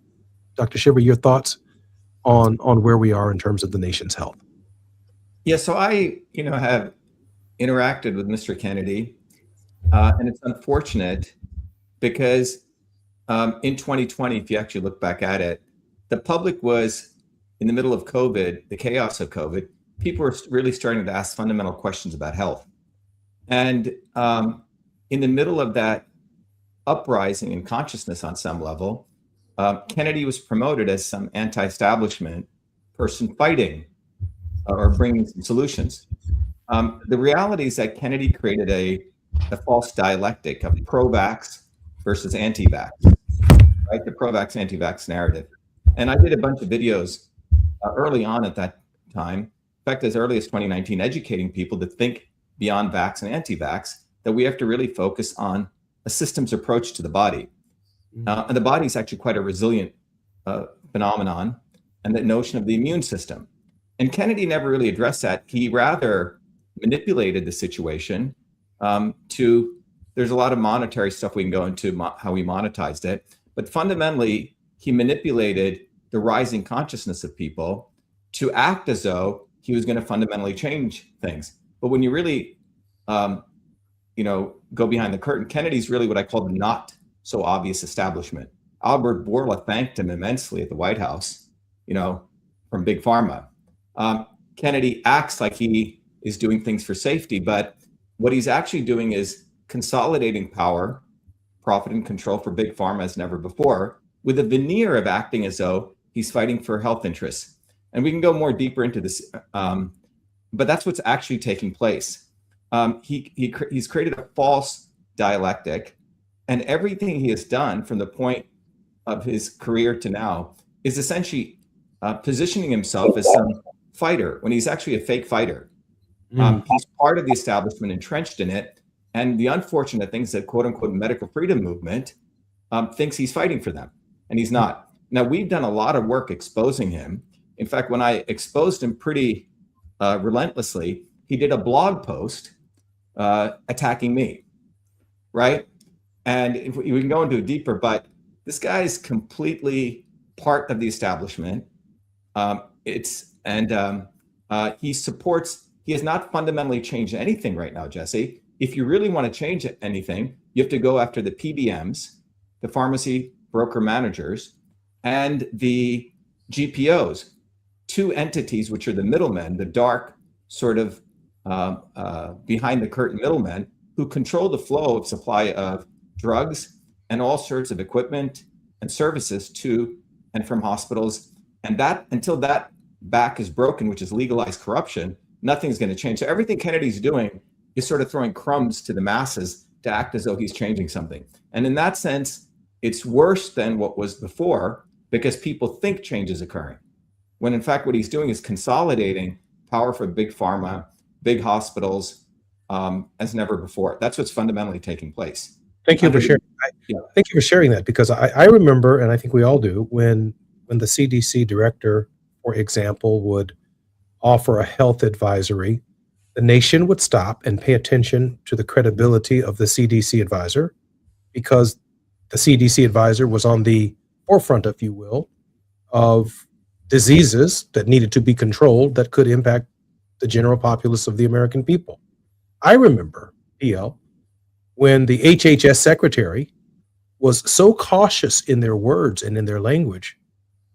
Dr. Shiva, your thoughts on where we are in terms of the nation's health? Yeah, so I, have interacted with Mr. Kennedy, and it's unfortunate because in 2020, if you actually look back at it, the public was in the middle of COVID, the chaos of COVID. People were really starting to ask fundamental questions about health. And in the middle of that uprising in consciousness on some level, Kennedy was promoted as some anti-establishment person fighting or bringing some solutions. The reality is that Kennedy created a false dialectic of pro-vax versus anti-vax, right? The pro-vax, anti-vax narrative. And I did a bunch of videos early on at that time, in fact, as early as 2019, educating people to think beyond vax and anti-vax, that we have to really focus on a systems approach to the body. And the body is actually quite a resilient phenomenon, and that notion of the immune system. And Kennedy never really addressed that. He rather manipulated the situation there's a lot of monetary stuff we can go into how he monetized it, but fundamentally, he manipulated the rising consciousness of people to act as though he was going to fundamentally change things. But when you really, go behind the curtain, Kennedy's really what I call the not so obvious establishment. Albert Bourla thanked him immensely at the White House, from Big Pharma. Kennedy acts like he is doing things for safety, but what he's actually doing is consolidating power, profit, and control for Big Pharma as never before, with a veneer of acting as though he's fighting for health interests. And we can go more deeper into this, but that's what's actually taking place. He's created a false dialectic, and everything he has done from the point of his career to now is essentially positioning himself as some fighter when he's actually a fake fighter. He's part of the establishment, entrenched in it, and the unfortunate thing is that quote unquote medical freedom movement thinks he's fighting for them, and he's not. Now, we've done a lot of work exposing him. In fact, when I exposed him pretty relentlessly, he did a blog post attacking me, right? And if we can go into it deeper, but this guy is completely part of the establishment. He has not fundamentally changed anything right now, Jesse. If you really want to change anything, you have to go after the PBMs, the pharmacy broker managers, and the GPOs, two entities which are the middlemen, the dark sort of behind the curtain middlemen who control the flow of supply of drugs and all sorts of equipment and services to and from hospitals. And that until that back is broken, which is legalized corruption, nothing's going to change. So everything Kennedy's doing is sort of throwing crumbs to the masses to act as though he's changing something. And in that sense, it's worse than what was before because people think change is occurring, when in fact what he's doing is consolidating power for big pharma, big hospitals, as never before. That's what's fundamentally taking place. Thank you for sharing. Thank you for sharing that, because I remember, and I think we all do, when the CDC director, for example, would offer a health advisory, the nation would stop and pay attention to the credibility of the CDC advisor, because the CDC advisor was on the forefront, if you will, of diseases that needed to be controlled that could impact the general populace of the American people. I remember, PL, when the HHS secretary was so cautious in their words and in their language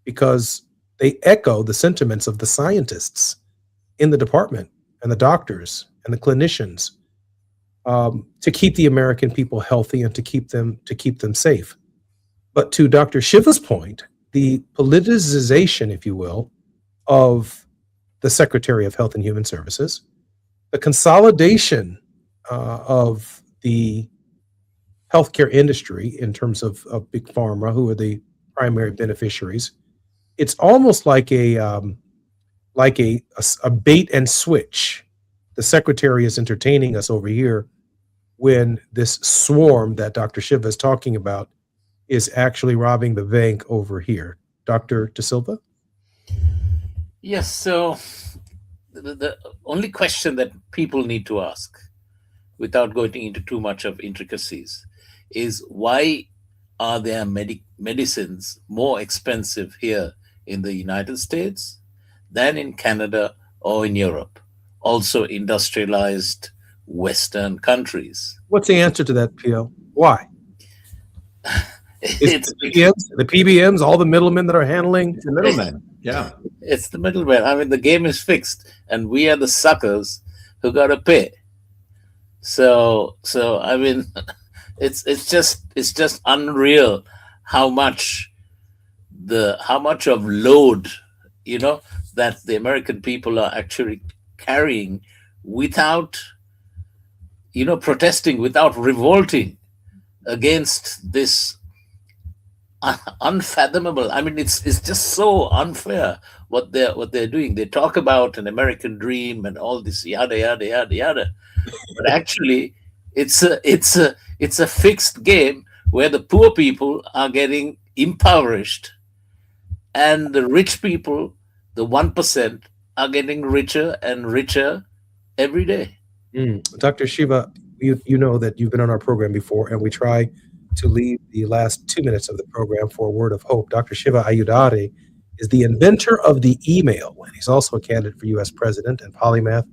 because they echo the sentiments of the scientists in the department and the doctors and the clinicians to keep the American people healthy and to keep them safe. But to Dr. Shiva's point, the politicization, if you will, of the Secretary of Health and Human Services, the consolidation of the healthcare industry in terms of big pharma, who are the primary beneficiaries, it's almost like a bait and switch. The secretary is entertaining us over here when this swarm that Dr. Shiva is talking about is actually robbing the bank over here. Dr. De Silva? Yes, so the only question that people need to ask, without going into too much of intricacies, is why are their medicines more expensive here in the United States than in Canada or in Europe, also industrialized Western countries? What's the answer to that, PL? Why? It's the PBMs, all the middlemen that are handling the middlemen. Yeah, it's the middlemen. I mean, the game is fixed, and we are the suckers who got to pay. So I mean, it's just unreal how much of load, that the American people are actually carrying without, protesting, without revolting against this unfathomable. I mean, it's just so unfair what they're doing. They talk about an American dream and all this yada yada yada yada, but actually, it's a fixed game where the poor people are getting impoverished, and the rich people, the 1%, are getting richer and richer every day. Dr. Shiva, you know that you've been on our program before, and we try to leave the last 2 minutes of the program for a word of hope. Dr. Shiva Ayudare is the inventor of the email, and he's also a candidate for U.S. president and polymath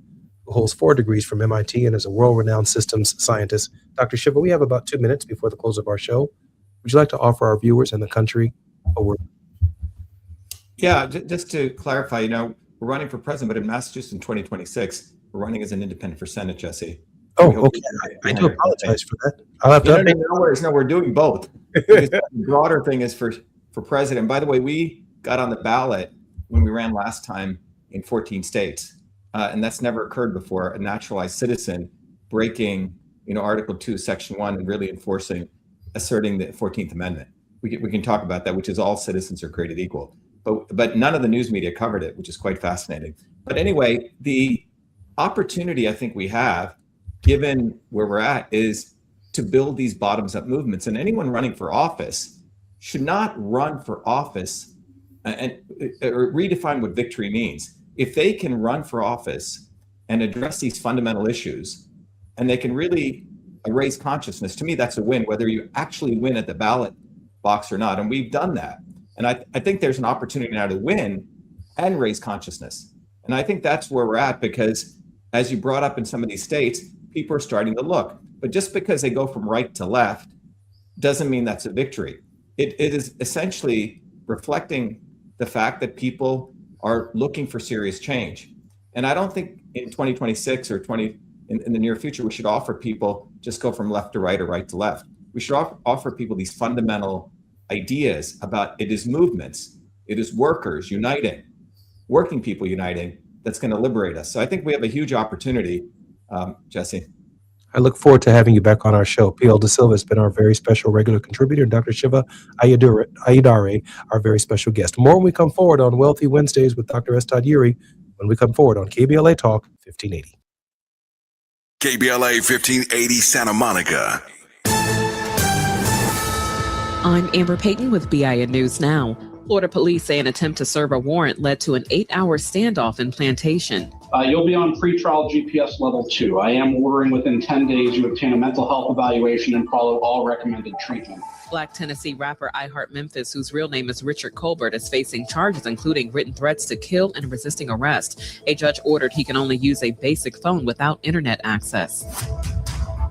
who holds 4 degrees from MIT and is a world-renowned systems scientist. Dr. Shiva, we have about 2 minutes before the close of our show. Would you like to offer our viewers and the country a word? Yeah, just to clarify, we're running for president, but in Massachusetts in 2026, we're running as an independent for Senate, Jesse. Oh, okay. I do apologize for that. I'll have to No, we're doing both. The broader thing is for president. By the way, we got on the ballot when we ran last time in 14 states, and that's never occurred before. A naturalized citizen breaking, Article 2, Section 1, and really asserting the 14th Amendment. We can talk about that, which is all citizens are created equal. But none of the news media covered it, which is quite fascinating. But anyway, the opportunity I think we have, given where we're at, is to build these bottoms-up movements. And anyone running for office should not run for office or redefine what victory means. If they can run for office and address these fundamental issues, and they can really raise consciousness, to me, that's a win, whether you actually win at the ballot box or not. And we've done that. And I think there's an opportunity now to win and raise consciousness. And I think that's where we're at, because as you brought up in some of these states, people are starting to look. But just because they go from right to left doesn't mean that's a victory. It is essentially reflecting the fact that people are looking for serious change. And I don't think in 2026 or in the near future, we should offer people just go from left to right or right to left. We should offer people these fundamental ideas about it is movements, it is workers uniting, working people uniting, that's going to liberate us. So I think we have a huge opportunity, Jesse. I look forward to having you back on our show. PL De Silva has been our very special regular contributor, and Dr. Shiva Ayudare, our very special guest. More when we come forward on Wealthy Wednesdays with Dr. Estad Yuri, when we come forward on KBLA Talk 1580. KBLA 1580 Santa Monica. I'm Amber Payton with BIN News Now. Florida police say an attempt to serve a warrant led to an 8-hour standoff in Plantation. You'll be on pretrial GPS level 2. I am ordering within 10 days you obtain a mental health evaluation and follow all recommended treatment. Black Tennessee rapper I Heart Memphis, whose real name is Richard Colbert, is facing charges including written threats to kill and resisting arrest. A judge ordered he can only use a basic phone without internet access.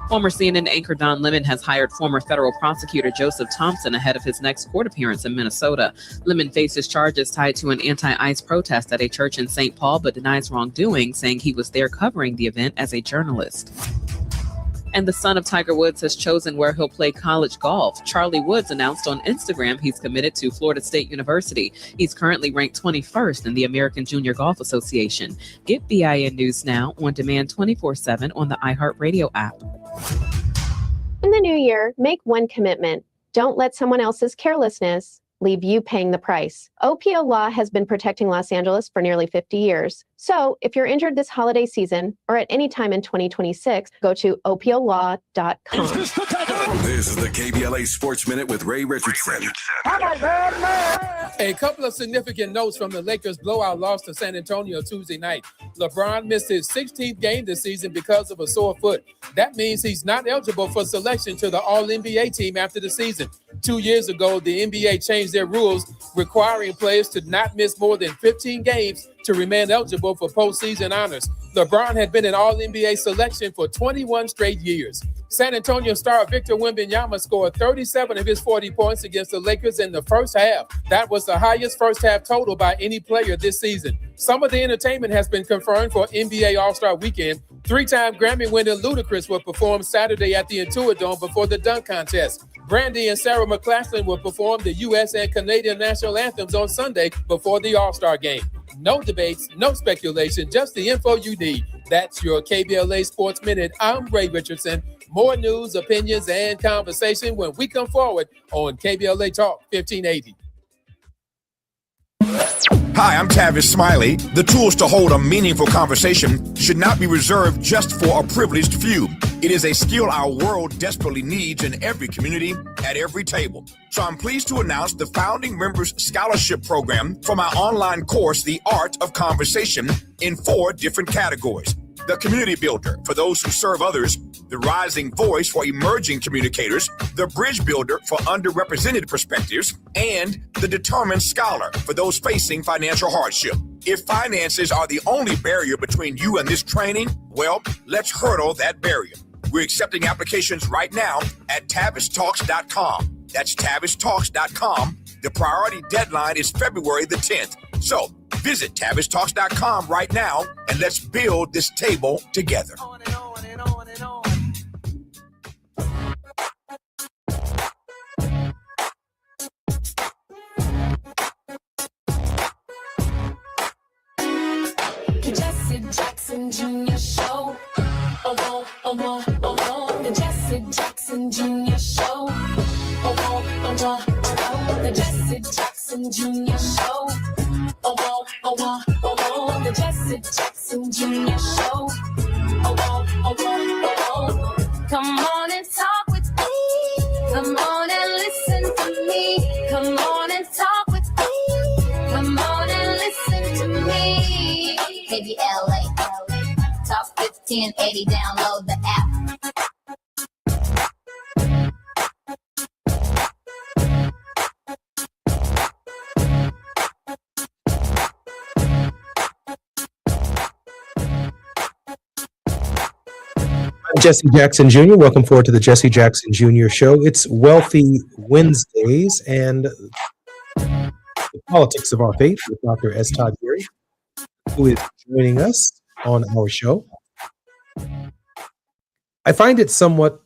Former CNN anchor Don Lemon has hired former federal prosecutor Joseph Thompson ahead of his next court appearance in Minnesota. Lemon faces charges tied to an anti-ICE protest at a church in St. Paul, but denies wrongdoing, saying he was there covering the event as a journalist. And the son of Tiger Woods has chosen where he'll play college golf. Charlie Woods announced on Instagram he's committed to Florida State University. He's currently ranked 21st in the American Junior Golf Association. Get BIN News now on demand 24/7 on the iHeartRadio app. In the new year, make one commitment. Don't let someone else's carelessness leave you paying the price. OPO Law has been protecting Los Angeles for nearly 50 years. So if you're injured this holiday season or at any time in 2026, go to opolaw.com. This is the KBLA Sports Minute with Ray Richardson. A couple of significant notes from the Lakers' blowout loss to San Antonio Tuesday night. LeBron missed his 16th game this season because of a sore foot. That means he's not eligible for selection to the All-NBA team after the season. 2 years ago, the NBA changed their rules, requiring players to not miss more than 15 games to remain eligible for postseason honors. LeBron had been an All-NBA selection for 21 straight years. San Antonio star Victor Wembanyama scored 37 of his 40 points against the Lakers in the first half. That was the highest first half total by any player this season. Some of the entertainment has been confirmed for NBA All-Star Weekend. Three-time Grammy winner Ludacris will perform Saturday at the Intuit Dome before the dunk contest. Brandy and Sarah McLachlan will perform the U.S. and Canadian national anthems on Sunday before the All-Star game. No debates, no speculation, just the info you need. That's your KBLA Sports Minute. I'm Ray Richardson. More news, opinions, and conversation when we come forward on KBLA Talk 1580. Hi, I'm Tavis Smiley. The tools to hold a meaningful conversation should not be reserved just for a privileged few. It is a skill our world desperately needs in every community, at every table. So I'm pleased to announce the Founding Members Scholarship Program for my online course, The Art of Conversation, in 4 different categories. The Community Builder, for those who serve others, the Rising Voice for emerging communicators, the Bridge Builder for underrepresented perspectives, and the Determined Scholar for those facing financial hardship. If finances are the only barrier between you and this training, well, let's hurdle that barrier. We're accepting applications right now at TavisTalks.com. That's TavisTalks.com. The priority deadline is February the 10th. So visit TavisTalks.com right now and let's build this table together. Jesse Jackson Jr. Show. The Jesse Jackson Jr. Show. The Jesse Jackson Jr. Show. The Jesse Jackson Jr. Show. Come on and talk with me. Come on and listen to me. Come on and talk with me. Come on and listen to me. KBLA Talk 1580. Download the app. I'm Jesse Jackson Jr. Welcome forward to the Jesse Jackson Jr. Show. It's Wealthy Wednesdays and the politics of our faith with Dr. S. Todd Geary, who is joining us on our show. I find it somewhat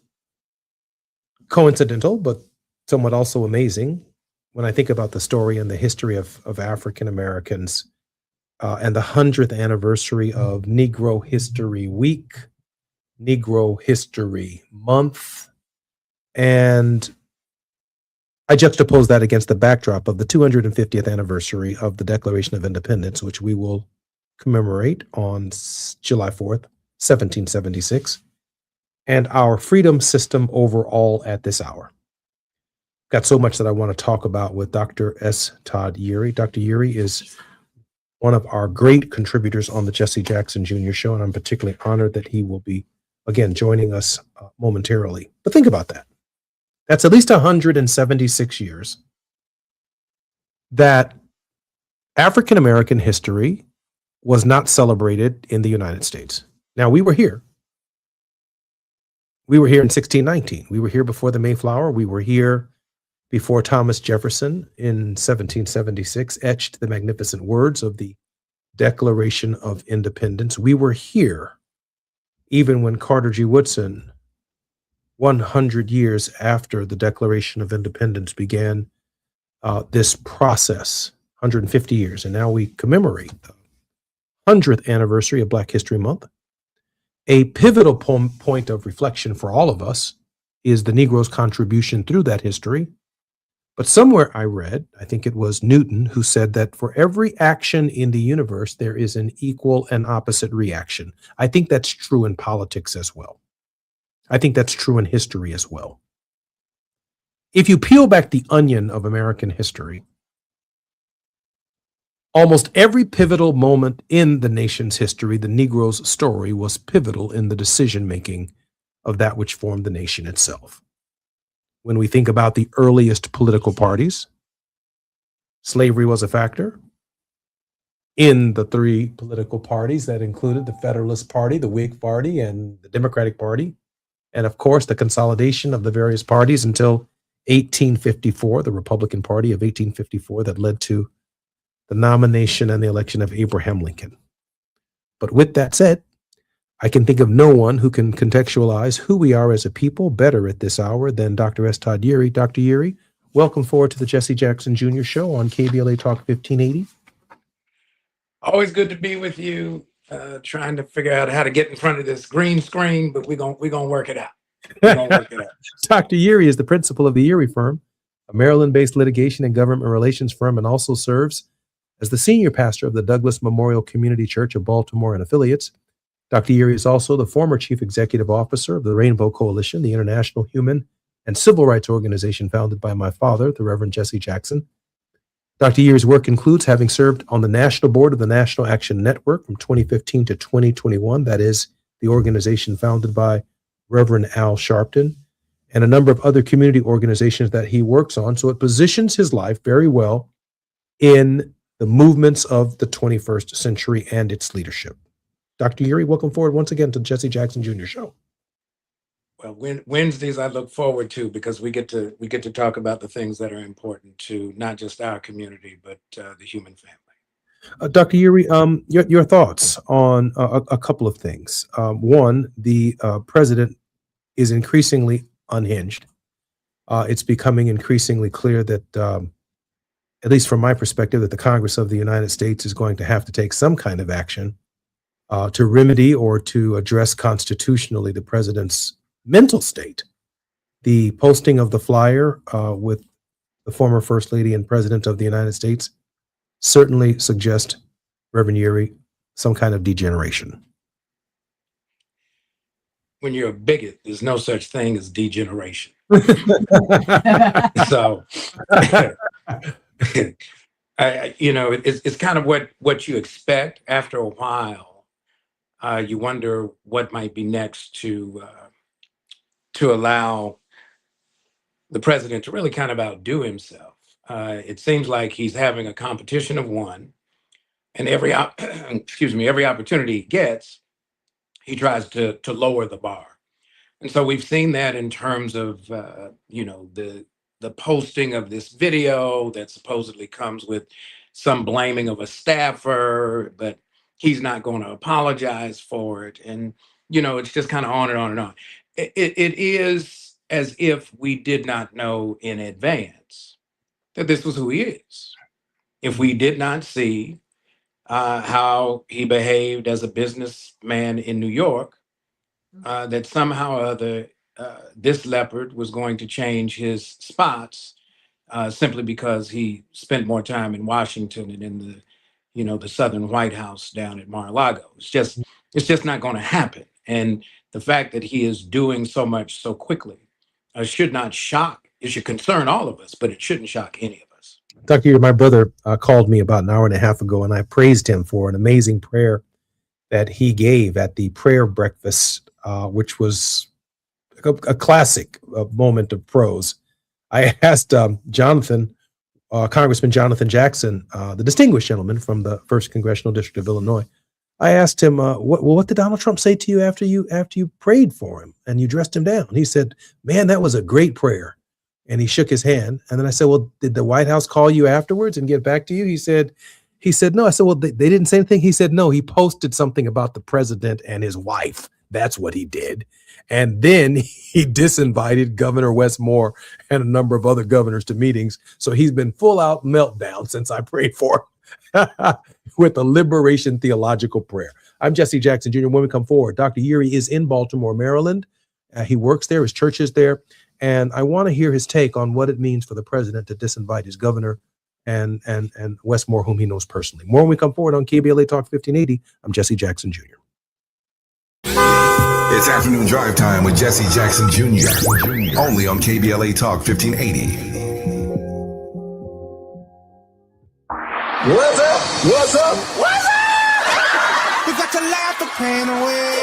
coincidental, but somewhat also amazing when I think about the story and the history of African Americans and the 100th anniversary of Negro History Week, Negro History Month, and I juxtapose that against the backdrop of the 250th anniversary of the Declaration of Independence, which we will commemorate on July 4th, 1776, and our freedom system overall at this hour. Got so much that I want to talk about with Dr. S. Todd Geary. Dr. Geary is one of our great contributors on the Jesse Jackson Jr. Show, and I'm particularly honored that he will be, again, joining us momentarily. But think about that. That's at least 176 years that African American history was not celebrated in the United States. Now, we were here. We were here in 1619. We were here before the Mayflower. We were here before Thomas Jefferson in 1776 etched the magnificent words of the Declaration of Independence. We were here even when Carter G. Woodson, 100 years after the Declaration of Independence, began this process, 150 years. And now we commemorate the 100th anniversary of Black History Month. A pivotal point of reflection for all of us is the Negro's contribution through that history. But somewhere I read, I think it was Newton, who said that for every action in the universe, there is an equal and opposite reaction. I think that's true in politics as well. I think that's true in history as well. If you peel back the onion of American history, almost every pivotal moment in the nation's history, the Negro's story was pivotal in the decision-making of that which formed the nation itself. When we think about the earliest political parties, slavery was a factor. In the three political parties that included the Federalist Party, the Whig Party, and the Democratic Party, and of course the consolidation of the various parties until 1854, the Republican Party of 1854, that led to the nomination and the election of Abraham Lincoln. But with that said, I can think of no one who can contextualize who we are as a people better at this hour than Dr. S. Todd Yeary. Dr. Yeary, welcome forward to the Jesse Jackson Jr. Show on KBLA Talk 1580. Always good to be with you, trying to figure out how to get in front of this green screen, but we're gonna work it out. Dr. Yeary is the principal of the Yeary Firm, a Maryland-based litigation and government relations firm, and also serves as the senior pastor of the Douglas Memorial Community Church of Baltimore and affiliates. Dr. Yeary is also the former chief executive officer of the Rainbow Coalition, the international human and civil rights organization founded by my father, the Reverend Jesse Jackson. Dr. Yeary's work includes having served on the national board of the National Action Network from 2015 to 2021. That is the organization founded by Reverend Al Sharpton, and a number of other community organizations that he works on. So it positions his life very well in the movements of the 21st century and its leadership. Dr. Yeary, welcome forward once again to the Jesse Jackson Jr. Show. Well, Wednesdays I look forward to, because we get to talk about the things that are important to not just our community, but the human family. Dr. Yeary, your thoughts on a couple of things. One, the president is increasingly unhinged. It's becoming increasingly clear that, at least from my perspective, that the Congress of the United States is going to have to take some kind of action to remedy or to address constitutionally the president's mental state. The posting of the flyer with the former First Lady and President of the United States certainly suggest, Reverend Yeary, some kind of degeneration. When you're a bigot, there's no such thing as degeneration. So, it's kind of what you expect. After a while, you wonder what might be next to allow the president to really kind of outdo himself. It seems like he's having a competition of one, and every opportunity he gets, he tries to lower the bar. And so we've seen that in terms of the posting of this video that supposedly comes with some blaming of a staffer, but he's not going to apologize for it. And it's just kind of on and on and on. It is as if we did not know in advance that this was who he is. If we did not see how he behaved as a businessman in New York, that somehow or other this leopard was going to change his spots simply because he spent more time in Washington and in the Southern White House down at Mar-a-Lago. It's just not going to happen. And the fact that he is doing so much so quickly should not shock. It should concern all of us, but it shouldn't shock any of us. Dr. Uri, my brother called me about an hour and a half ago, and I praised him for an amazing prayer that he gave at the prayer breakfast, which was a classic moment of prose. I asked Jonathan, Congressman Jonathan Jackson, the distinguished gentleman from the 1st Congressional District of Illinois. I asked him, what did Donald Trump say to you after you prayed for him and you dressed him down? He said, man, that was a great prayer. And he shook his hand. And then I said, well, did the White House call you afterwards and get back to you? He said, no. I said, well, they didn't say anything. He said, no, he posted something about the president and his wife. That's what he did. And then he disinvited Governor Wes Moore and a number of other governors to meetings. So he's been full out meltdown since I prayed for him with a liberation theological prayer. I'm Jesse Jackson Jr. When we come forward, Dr. Uri is in Baltimore, Maryland. He works there. His church is there. And I want to hear his take on what it means for the president to disinvite his governor and Wes Moore, whom he knows personally. More when we come forward on KBLA Talk 1580. I'm Jesse Jackson Jr. It's afternoon drive time with Jesse Jackson Jr. Only on KBLA Talk 1580. What's up? What's up? What's up? We got to laugh the pain away.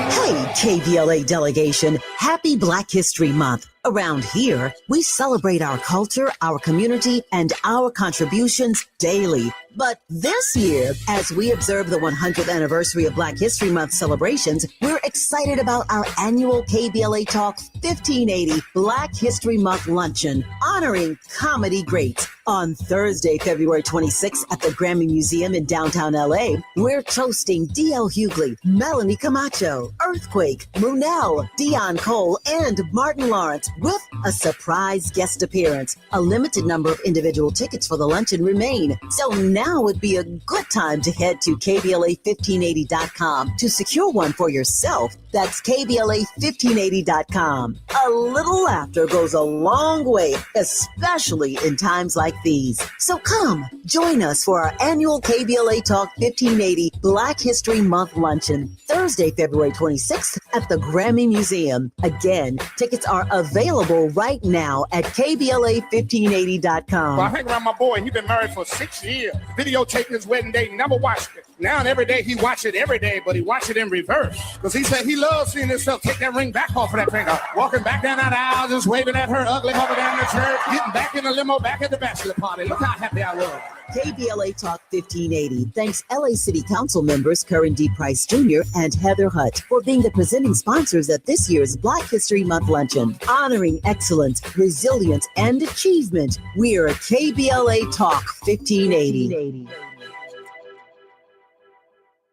Hey, KBLA delegation, happy Black History Month. Around here, we celebrate our culture, our community, and our contributions daily. But this year, as we observe the 100th anniversary of Black History Month celebrations, we're excited about our annual KBLA Talk 1580 Black History Month Luncheon, honoring comedy greats. On Thursday, February 26th at the Grammy Museum in downtown LA, we're toasting D.L. Hughley, Melanie Camacho, Earthquake, Munell, Dion Cole, and Martin Lawrence with a surprise guest appearance. A limited number of individual tickets for the luncheon remain, so now would be a good time to head to KBLA1580.com to secure one for yourself. That's KBLA1580.com. A little laughter goes a long way, especially in times like these. So come, join us for our annual KBLA Talk 1580 Black History Month Luncheon, Thursday, February 26th at the Grammy Museum. Again, tickets are available right now at KBLA1580.com. Well, I hang around my boy, and he's been married for 6 years. Videotaping his wedding day, never watched it. Now and every day he watch it every day, but he watch it in reverse. Because he said he loves seeing himself take that ring back off of that finger. Walking back down that aisle, just waving at her ugly mother down the church, getting back in the limo back at the bachelor party. Look how happy I was. KBLA Talk 1580 thanks LA City Council members Curran D. Price Jr. and Heather Hutt for being the presenting sponsors at this year's Black History Month Luncheon, honoring excellence, resilience, and achievement. We're KBLA Talk 1580.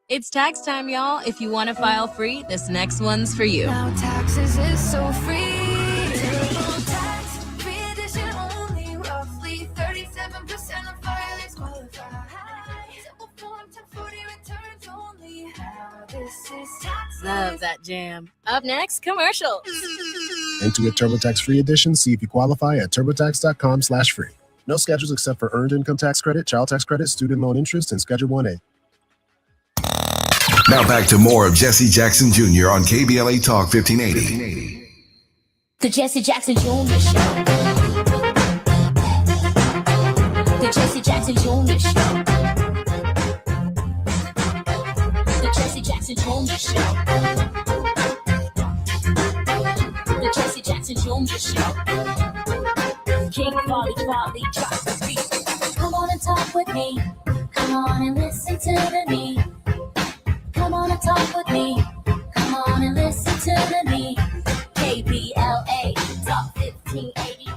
It's tax time, y'all. If you want to file free, this next one's for you. Now taxes is so free. Tax free edition only, roughly 37% of filings qualify. Simple form 1040 returns only. Now this is tax. Love that jam. Up next, commercials. And to get TurboTax free edition, see if you qualify at turbotax.com/free. No schedules except for earned income tax credit, child tax credit, student loan interest, and Schedule 1A. Now back to more of Jesse Jackson Jr. on KBLA Talk 1580. The Jesse Jackson Jr. Show. The Jesse Jackson Jr. Show. The Jesse Jackson Jr. Show. The Jesse Jackson Jr. Show. King Volley, drop the beat. Come on and talk with me. Come on and listen to me. Come on and talk with me. Come on and listen to me. KBLA Talk 1580.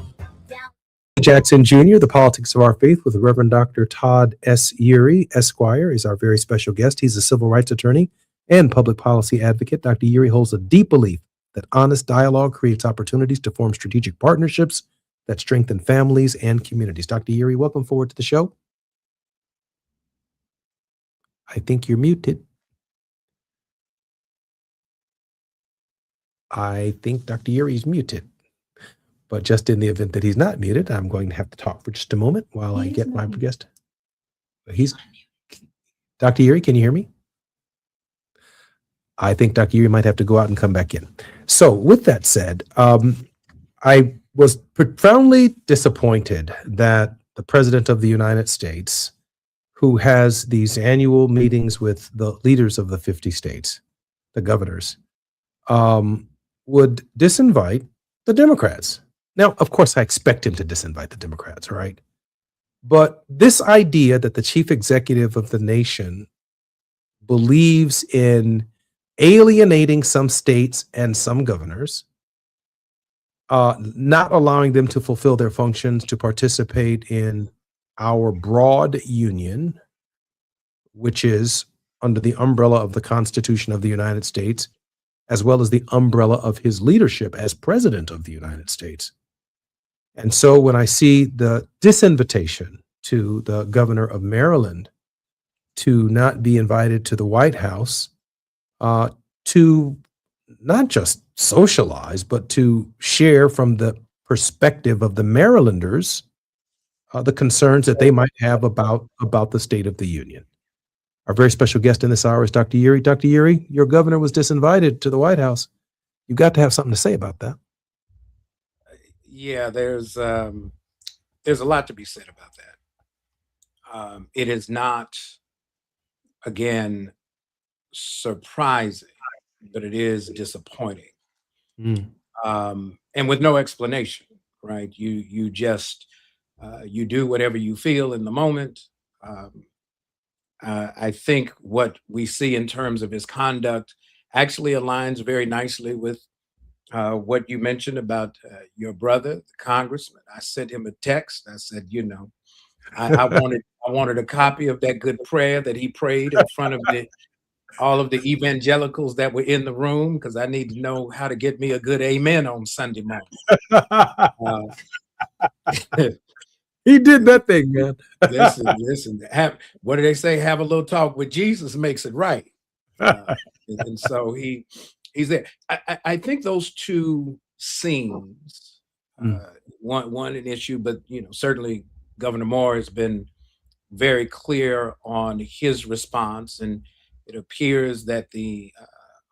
Jackson Jr., The Politics of Our Faith with the Reverend Dr. Todd S. Uri, Esquire, is our very special guest. He's a civil rights attorney and public policy advocate. Dr. Uri holds a deep belief that honest dialogue creates opportunities to form strategic partnerships that strengthen families and communities. Dr. Uri, welcome forward to the show. I think you're muted. I think Dr. Uri is muted. But just in the event that he's not muted, I'm going to have to talk for just a moment while I get my guest. Dr. Uri, can you hear me? I think Dr. Uri might have to go out and come back in. So with that said, I was profoundly disappointed that the President of the United States, who has these annual meetings with the leaders of the 50 states, the governors, would disinvite the Democrats. Now, of course, I expect him to disinvite the Democrats, right? But this idea that the chief executive of the nation believes in alienating some states and some governors, not allowing them to fulfill their functions to participate in our broad union, which is under the umbrella of the Constitution of the United States, as well as the umbrella of his leadership as President of the United States. And so when I see the disinvitation to the governor of Maryland to not be invited to the White House, to not just socialize, but to share from the perspective of the Marylanders the concerns that they might have about the State of the Union. Our very special guest in this hour is Dr. Yeary. Dr. Yeary, your governor was disinvited to the White House. You've got to have something to say about that. Yeah, there's a lot to be said about that. It is not, again, surprising, but it is disappointing. And with no explanation, right? You just you do whatever you feel in the moment. I think what we see in terms of his conduct actually aligns very nicely with what you mentioned about your brother, the congressman. I sent him a text. I said, you know, I wanted a copy of that good prayer that he prayed in front of all of the evangelicals that were in the room, because I need to know how to get me a good amen on Sunday morning. He did that thing, man. Listen. What do they say? Have a little talk with Jesus makes it right. And so he's there. I think those two scenes, one an issue, but certainly Governor Moore has been very clear on his response, and it appears that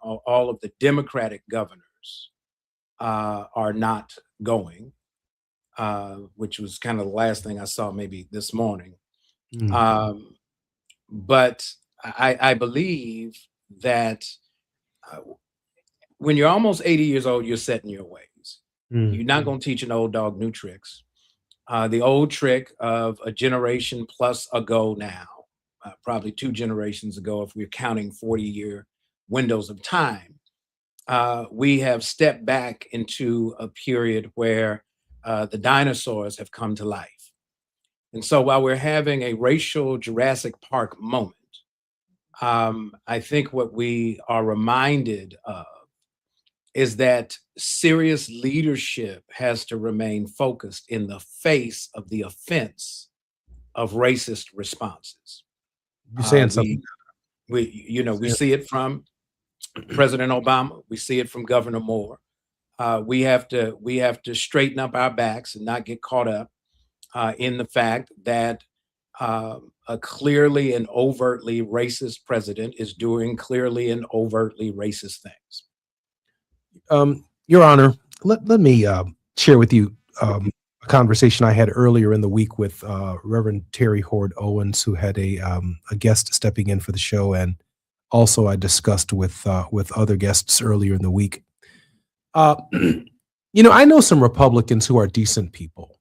all of the Democratic governors are not going. Which was kind of the last thing I saw maybe this morning. But I believe that when you're almost 80 years old, you're set in your ways. You're not going to teach an old dog new tricks. The old trick of a generation plus ago now, probably 2 generations ago, if we're counting 40-year windows of time, we have stepped back into a period where the dinosaurs have come to life. And so while we're having a racial Jurassic Park moment, I think what we are reminded of is that serious leadership has to remain focused in the face of the offense of racist responses. You're saying something. We see it from President Obama. We see it from Governor Moore. We have to straighten up our backs and not get caught up in the fact that a clearly and overtly racist president is doing clearly and overtly racist things. Your Honor, let me share with you a conversation I had earlier in the week with Reverend Terry Hord Owens, who had a guest stepping in for the show, and also I discussed with other guests earlier in the week. I know some Republicans who are decent people.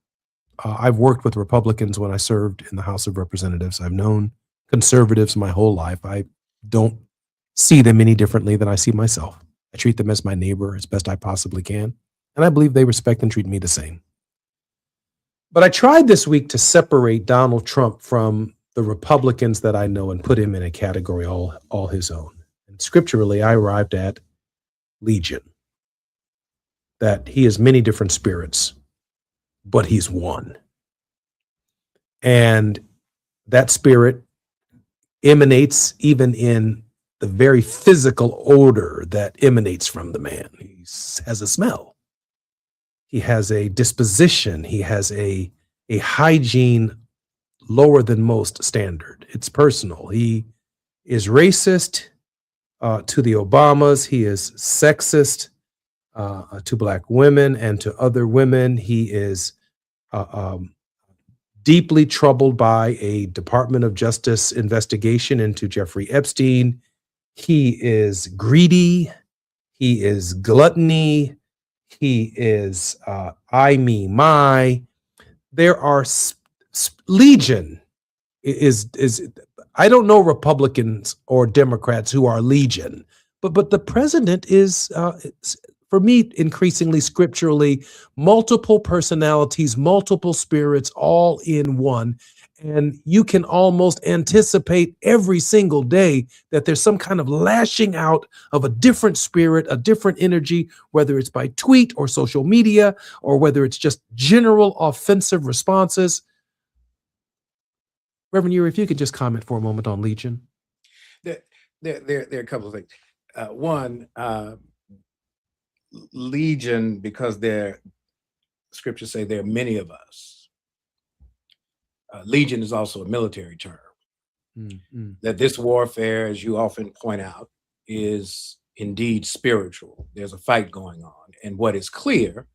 I've worked with Republicans when I served in the House of Representatives. I've known conservatives my whole life. I don't see them any differently than I see myself. I treat them as my neighbor as best I possibly can, and I believe they respect and treat me the same. But I tried this week to separate Donald Trump from the Republicans that I know and put him in a category all his own. And scripturally, I arrived at Legion, that he has many different spirits, but he's one. And that spirit emanates even in the very physical odor that emanates from the man. He has a smell. He has a disposition. He has a hygiene lower than most standard. It's personal. He is racist to the Obamas. He is sexist to Black women and to other women. He is deeply troubled by a Department of Justice investigation into Jeffrey Epstein. He is greedy. He is gluttony. He is I, me, my. There are legion is I don't know Republicans or Democrats who are legion, but the president is for me increasingly scripturally multiple personalities, multiple spirits, all in one. And you can almost anticipate every single day that there's some kind of lashing out of a different spirit, a different energy, whether it's by tweet or social media, or whether it's just general offensive responses. Reverend Uri, if you could just comment for a moment on Legion. There are a couple of things. One, Legion, because scriptures say there are many of us. Legion is also a military term. That this warfare, as you often point out, is indeed spiritual. There's a fight going on. And what is clear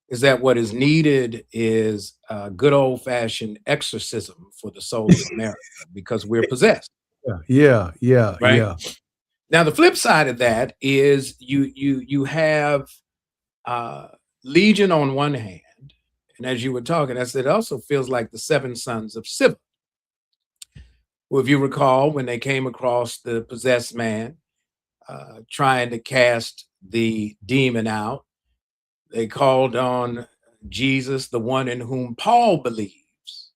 is that what is needed is a good old-fashioned exorcism for the soul of America, because we're possessed. Yeah. Right? Now, the flip side of that is you have Legion on one hand. And as you were talking, I said, it also feels like the 7 sons of Sceva. Well, if you recall, when they came across the possessed man trying to cast the demon out, they called on Jesus, the one in whom Paul believes,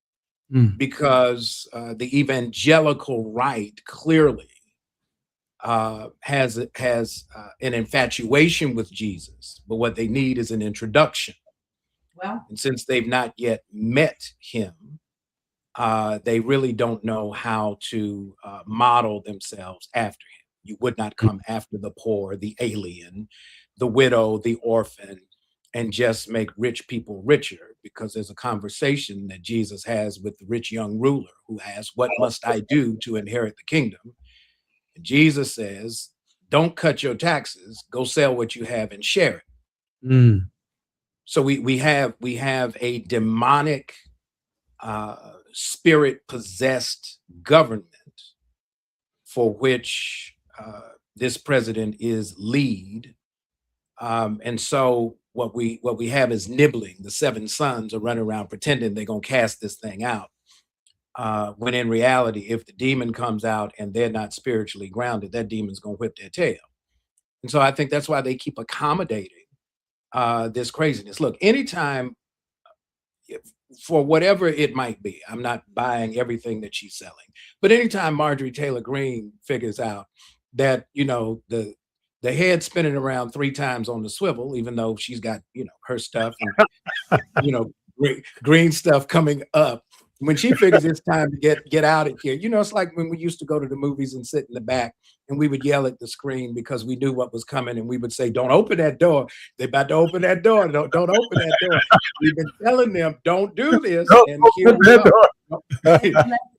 because the evangelical right clearly has an infatuation with Jesus, but what they need is an introduction. Well, and since they've not yet met him, they really don't know how to model themselves after him. You would not come after the poor, the alien, the widow, the orphan, and just make rich people richer, because there's a conversation that Jesus has with the rich young ruler who asks, "What must I do to inherit the kingdom?" And Jesus says, "Don't cut your taxes, go sell what you have and share it." So we have a demonic, spirit-possessed government for which this president is lead, and so what we have is nibbling. The 7 sons are running around pretending they're gonna cast this thing out, when in reality, if the demon comes out and they're not spiritually grounded, that demon's gonna whip their tail. And so I think that's why they keep accommodating this craziness. Look, anytime, for whatever it might be, I'm not buying everything that she's selling, but anytime Marjorie Taylor Greene figures out that, the head spinning around 3 times on the swivel, even though she's got, her stuff and, green stuff coming up, when she figures it's time to get out of here, it's like when we used to go to the movies and sit in the back and we would yell at the screen because we knew what was coming, and we would say, "Don't open that door. They're about to open that door. Don't open that door." We've been telling them, "Don't do this." And here we go.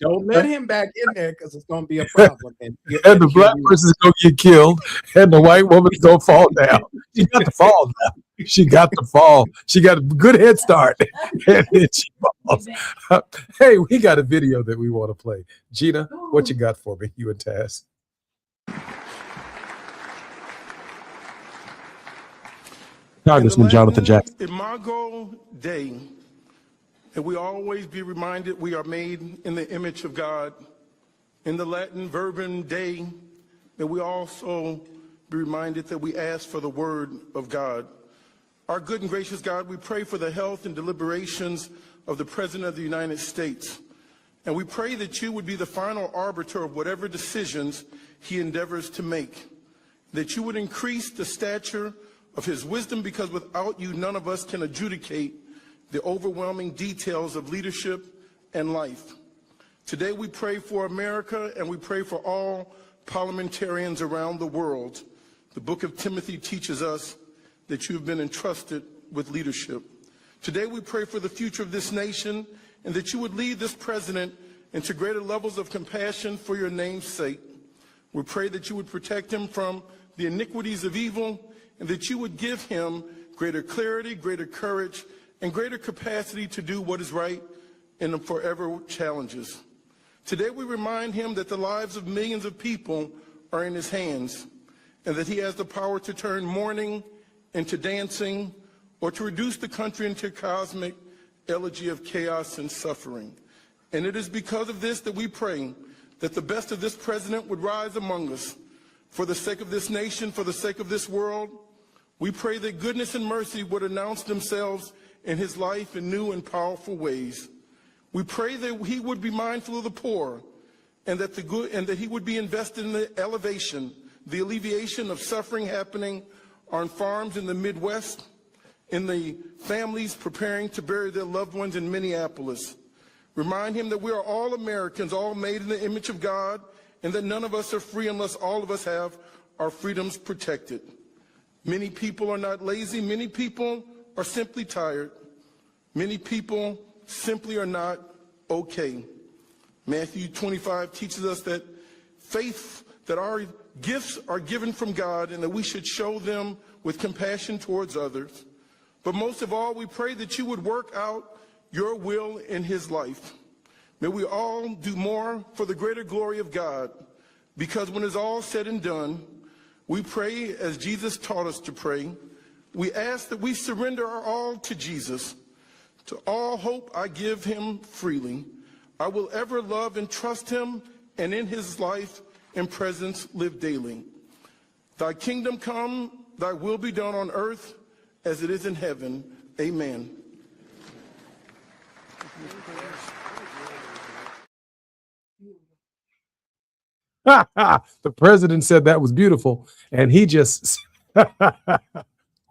Don't let him back in there, because it's going to be a problem. And the black person's going to get killed, and the white woman's going to fall down. She got to fall now. She got to fall. She got a good head start, and then she falls. Hey, we got a video that we want to play. Gina, what you got for me, you and Taz? Congressman Jonathan Jackson. Imago Dei, and we always be reminded we are made in the image of God. In the Latin Verbum Dei, and we also be reminded that we ask for the word of God. Our good and gracious God, we pray for the health and deliberations of the President of the United States. And we pray that you would be the final arbiter of whatever decisions he endeavors to make. That you would increase the stature of his wisdom, because without you, none of us can adjudicate the overwhelming details of leadership and life. Today we pray for America, and we pray for all parliamentarians around the world. The book of Timothy teaches us that you've been entrusted with leadership. Today we pray for the future of this nation, and that you would lead this president into greater levels of compassion for your name's sake. We pray that you would protect him from the iniquities of evil, and that you would give him greater clarity, greater courage, and greater capacity to do what is right in the forever challenges. Today we remind him that the lives of millions of people are in his hands, and that he has the power to turn mourning into dancing, or to reduce the country into a cosmic elegy of chaos and suffering. And it is because of this that we pray that the best of this president would rise among us. For the sake of this nation, for the sake of this world, we pray that goodness and mercy would announce themselves in his life in new and powerful ways. We pray that he would be mindful of the poor, and that he would be invested in the elevation, the alleviation of suffering happening on farms in the Midwest, in the families preparing to bury their loved ones in Minneapolis. Remind him that we are all Americans, all made in the image of God, and that none of us are free unless all of us have our freedoms protected. Many people are not lazy. Many people are simply tired. Many people simply are not okay. Matthew 25 teaches us that faith, that our gifts are given from God, and that we should show them with compassion towards others. But most of all, we pray that you would work out your will in his life. May we all do more for the greater glory of God, because when it's all said and done, we pray as Jesus taught us to pray. We ask that we surrender our all to Jesus. To all hope I give him freely. I will ever love and trust him, and in his life and presence live daily. Thy kingdom come, thy will be done on earth as it is in heaven. Amen. The president said that was beautiful, and he just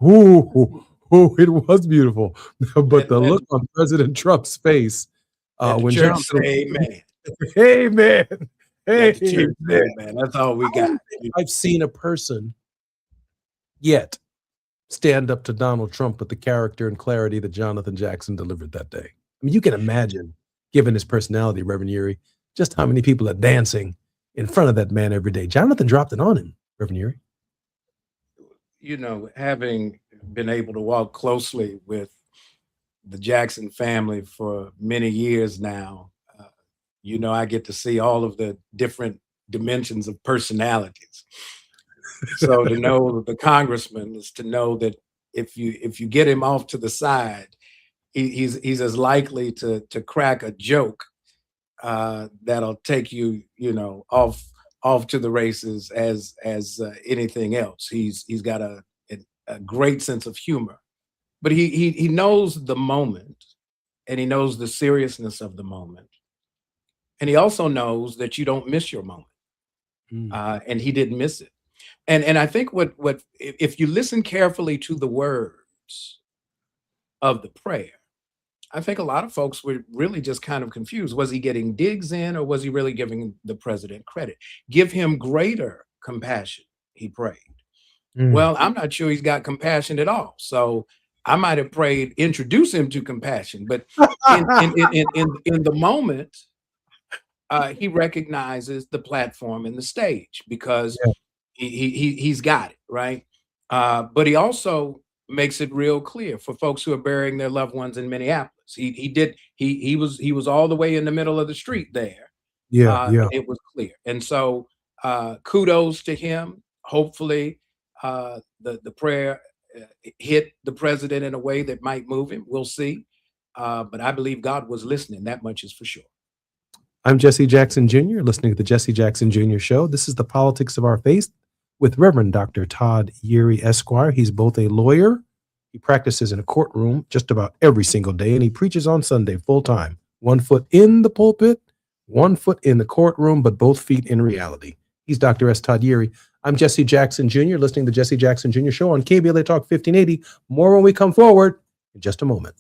ooh, it was beautiful. But the look on President Trump's face when Johnson, amen. Amen. Amen. That's all we got. I've seen a person yet stand up to Donald Trump with the character and clarity that Jonathan Jackson delivered that day. I mean, you can imagine, given his personality, Reverend Urey, just how many people are dancing in front of that man every day. Jonathan dropped it on him, Reverend Urey. You know, having been able to walk closely with the Jackson family for many years now, you know, I get to see all of the different dimensions of personalities. So to know the congressman is to know that if you get him off to the side, he's as likely to crack a joke that'll take you, you know, off to the races as anything else. He's got a great sense of humor, but he knows the moment, and he knows the seriousness of the moment, and he also knows that you don't miss your moment, and he didn't miss it. And I think what if you listen carefully to the words of the prayer, I think a lot of folks were really just kind of confused. Was he getting digs in, or was he really giving the president credit? Give him greater compassion, he prayed. Well, I'm not sure he's got compassion at all. So I might have prayed, introduce him to compassion. But in the moment, he recognizes the platform and the stage, because he's got it, right? But he also makes it real clear for folks who are burying their loved ones in Minneapolis. He was all the way in the middle of the street there. It was clear. And so kudos to him. Hopefully the prayer hit the president in a way that might move him. We'll see. But I believe God was listening. That much is for sure. I'm Jesse Jackson Jr., listening to the Jesse Jackson Jr. Show. This is the Politics of Our Faith with Reverend Dr. Todd Urey, Esquire. He's both a lawyer. He practices in a courtroom just about every single day, and he preaches on Sunday full time. 1 foot in the pulpit, 1 foot in the courtroom, but both feet in reality. He's Dr. S. Todd Urey. I'm Jesse Jackson Jr., listening to the Jesse Jackson Jr. Show on KBLA Talk 1580. More when we come forward in just a moment.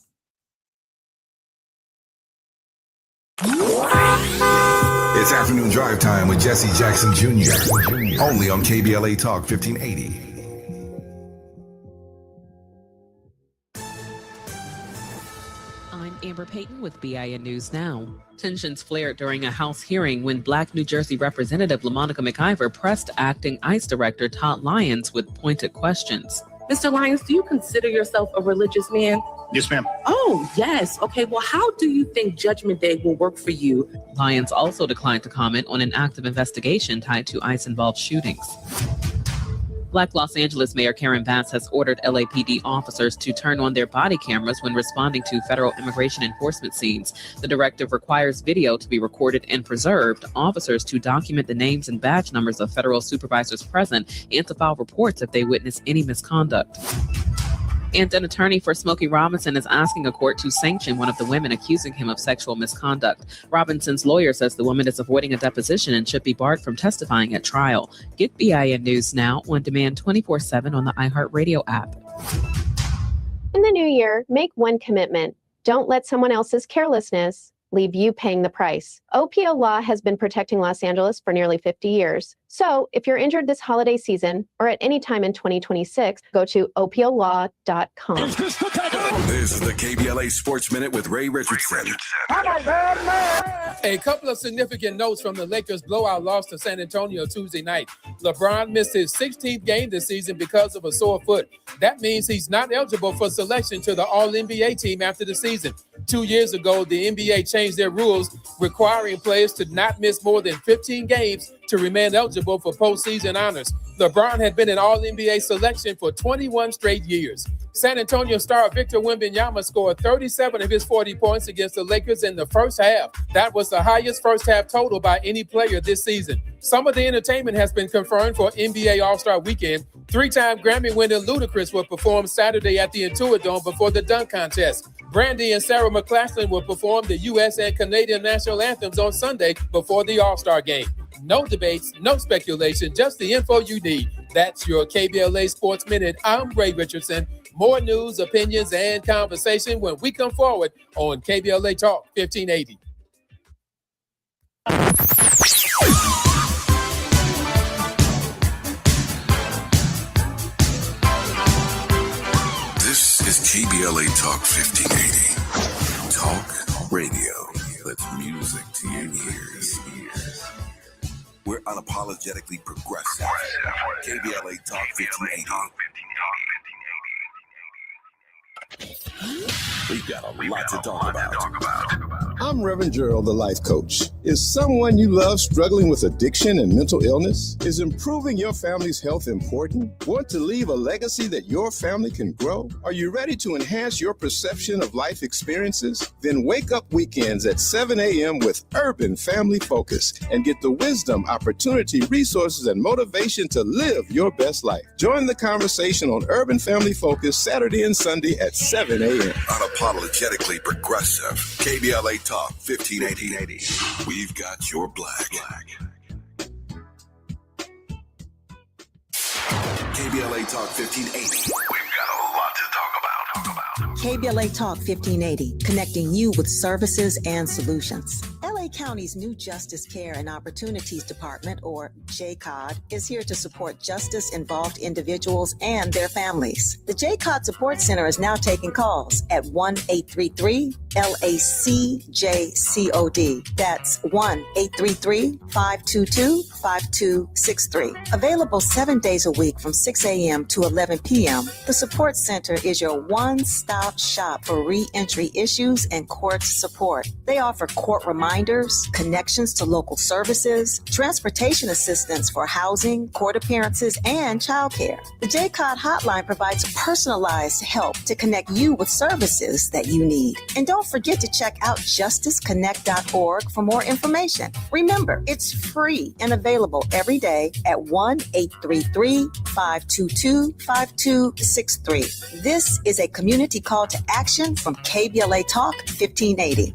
It's afternoon drive time with Jesse Jackson Jr. Only on KBLA Talk 1580. I'm Amber Payton with BIN News Now. Tensions flared during a House hearing when Black New Jersey Representative LaMonica McIver pressed acting ICE Director Todd Lyons with pointed questions. Mr. Lyons, do you consider yourself a religious man? Yes, ma'am. Oh, yes. Okay, well, how do you think Judgment Day will work for you? Lyons also declined to comment on an active investigation tied to ICE-involved shootings. Black Los Angeles Mayor Karen Bass has ordered LAPD officers to turn on their body cameras when responding to federal immigration enforcement scenes. The directive requires video to be recorded and preserved, officers to document the names and badge numbers of federal supervisors present, and to file reports if they witness any misconduct. And an attorney for Smokey Robinson is asking a court to sanction one of the women accusing him of sexual misconduct. Robinson's lawyer says the woman is avoiding a deposition and should be barred from testifying at trial. Get BIN News now on demand 24/7 on the iHeartRadio app. In the new year, make one commitment. Don't let someone else's carelessness leave you paying the price. OPO Law has been protecting Los Angeles for nearly 50 years. So if you're injured this holiday season or at any time in 2026, go to opolaw.com. This is the KBLA Sports Minute with Ray Richardson. A couple of significant notes from the Lakers' blowout loss to San Antonio Tuesday night. LeBron missed his 16th game this season because of a sore foot. That means he's not eligible for selection to the All-NBA team after the season. 2 years ago, the NBA changed their rules, requiring players to not miss more than 15 games to remain eligible for postseason honors. LeBron had been an All-NBA selection for 21 straight years. San Antonio star Victor Wembanyama scored 37 of his 40 points against the Lakers in the first half. That was the highest first half total by any player this season. Some of the entertainment has been confirmed for NBA All-Star Weekend. Three-time Grammy-winner Ludacris will perform Saturday at the Intuit Dome before the dunk contest. Brandy and Sarah McLachlan will perform the U.S. and Canadian national anthems on Sunday before the All-Star game. No debates, no speculation, just the info you need. That's your KBLA Sports Minute. I'm Ray Richardson. More news, opinions, and conversation when we come forward on KBLA Talk 1580. This is KBLA Talk 1580. Talk radio. That's music to your ears. We're unapologetically progressive. KBLA Talk 1580. We've got a lot to talk about. I'm Reverend Gerald, the life coach. Is someone you love struggling with addiction and mental illness? Is improving your family's health important? Want to leave a legacy that your family can grow? Are you ready to enhance your perception of life experiences? Then wake up weekends at 7 a.m. with Urban Family Focus and get the wisdom, opportunity, resources, and motivation to live your best life. Join the conversation on Urban Family Focus Saturday and Sunday at 7 a.m. Unapologetically progressive. KBLA Talk 1580. We've got your black. KBLA Talk 1580. We've got a lot to talk about. KBLA Talk 1580, connecting you with services and solutions. LA County's new Justice Care and Opportunities Department, or JCOD, is here to support justice-involved individuals and their families. The JCOD Support Center is now taking calls at 1-833-LACJCOD. That's 1-833-522-5263. Available 7 days a week from 6 a.m. to 11 p.m. The Support Center is your one-stop shop for re-entry issues and court support. They offer court reminders, connections to local services, transportation assistance for housing, court appearances, and childcare. The JCOD hotline provides personalized help to connect you with services that you need. And don't forget to check out justiceconnect.org for more information. Remember, it's free and available every day at 1-833-522-5263. This is a community call to action from KBLA Talk 1580.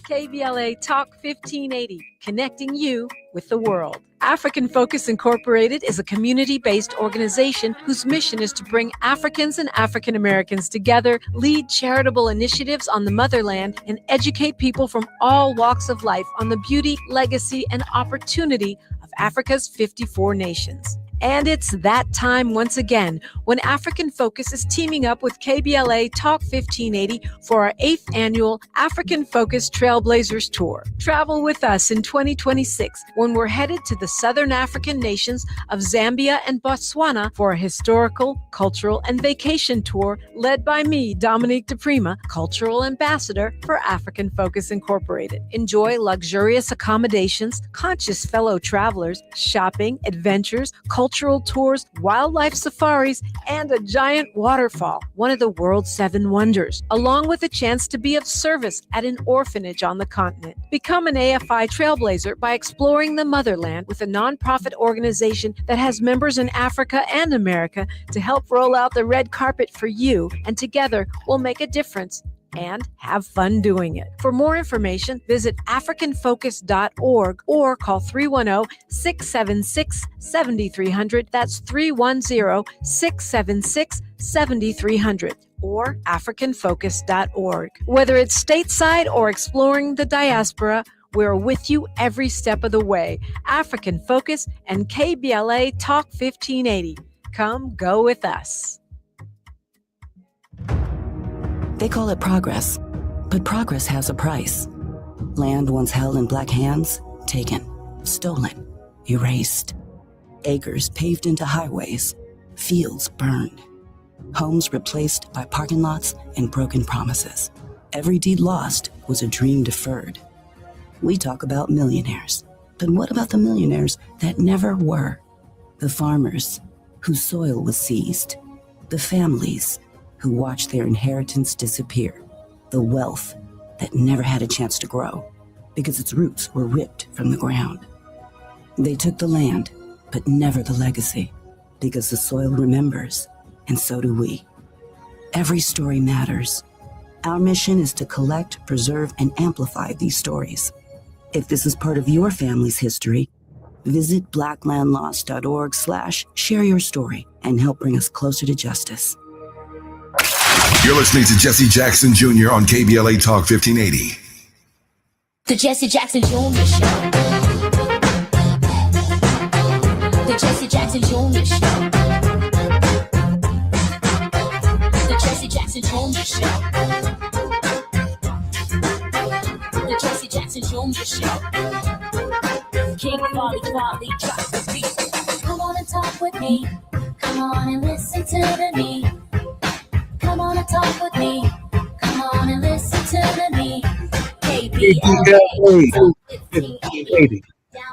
KBLA Talk 1580, connecting you with the world. African Focus Incorporated is a community-based organization whose mission is to bring Africans and African Americans together, lead charitable initiatives on the motherland, and educate people from all walks of life on the beauty, legacy, and opportunity of Africa's 54 nations. And it's that time once again when African Focus is teaming up with KBLA Talk 1580 for our 8th annual African Focus Trailblazers Tour. Travel with us in 2026 when we're headed to the southern African nations of Zambia and Botswana for a historical, cultural, and vacation tour led by me, Dominique DePrima, Cultural Ambassador for African Focus Incorporated. Enjoy luxurious accommodations, conscious fellow travelers, shopping, adventures, cultural tours, wildlife safaris, and a giant waterfall, one of the world's 7 wonders, along with a chance to be of service at an orphanage on the continent. Become an AFI trailblazer by exploring the motherland with a nonprofit organization that has members in Africa and America to help roll out the red carpet for you, and together we'll make a difference and have fun doing it. For more information, visit africanfocus.org or call 310-676-7300. That's 310-676-7300 or africanfocus.org. Whether it's stateside or exploring the diaspora, we're with you every step of the way. African Focus and KBLA Talk 1580. Come go with us. They call it progress, but progress has a price. Land once held in black hands, taken, stolen, erased. Acres paved into highways, fields burned. Homes replaced by parking lots and broken promises. Every deed lost was a dream deferred. We talk about millionaires, but what about the millionaires that never were? The farmers whose soil was seized, the families who watched their inheritance disappear, the wealth that never had a chance to grow because its roots were ripped from the ground. They took the land, but never the legacy, because the soil remembers, and so do we. Every story matters. Our mission is to collect, preserve, and amplify these stories. If this is part of your family's history, visit blacklandlost.org/share your story and help bring us closer to justice. You're listening to Jesse Jackson Jr. on KBLA Talk 1580. The Jesse Jackson Jr. Show. The Jesse Jackson Jr. Show. The Jesse Jackson Jr. Show. The Jesse Jackson Jr. Show. King Volley, drop the beat. Come on and talk with me. Come on and listen to the beat. Come on and talk with me. Come on and listen to me. KBLA 1580.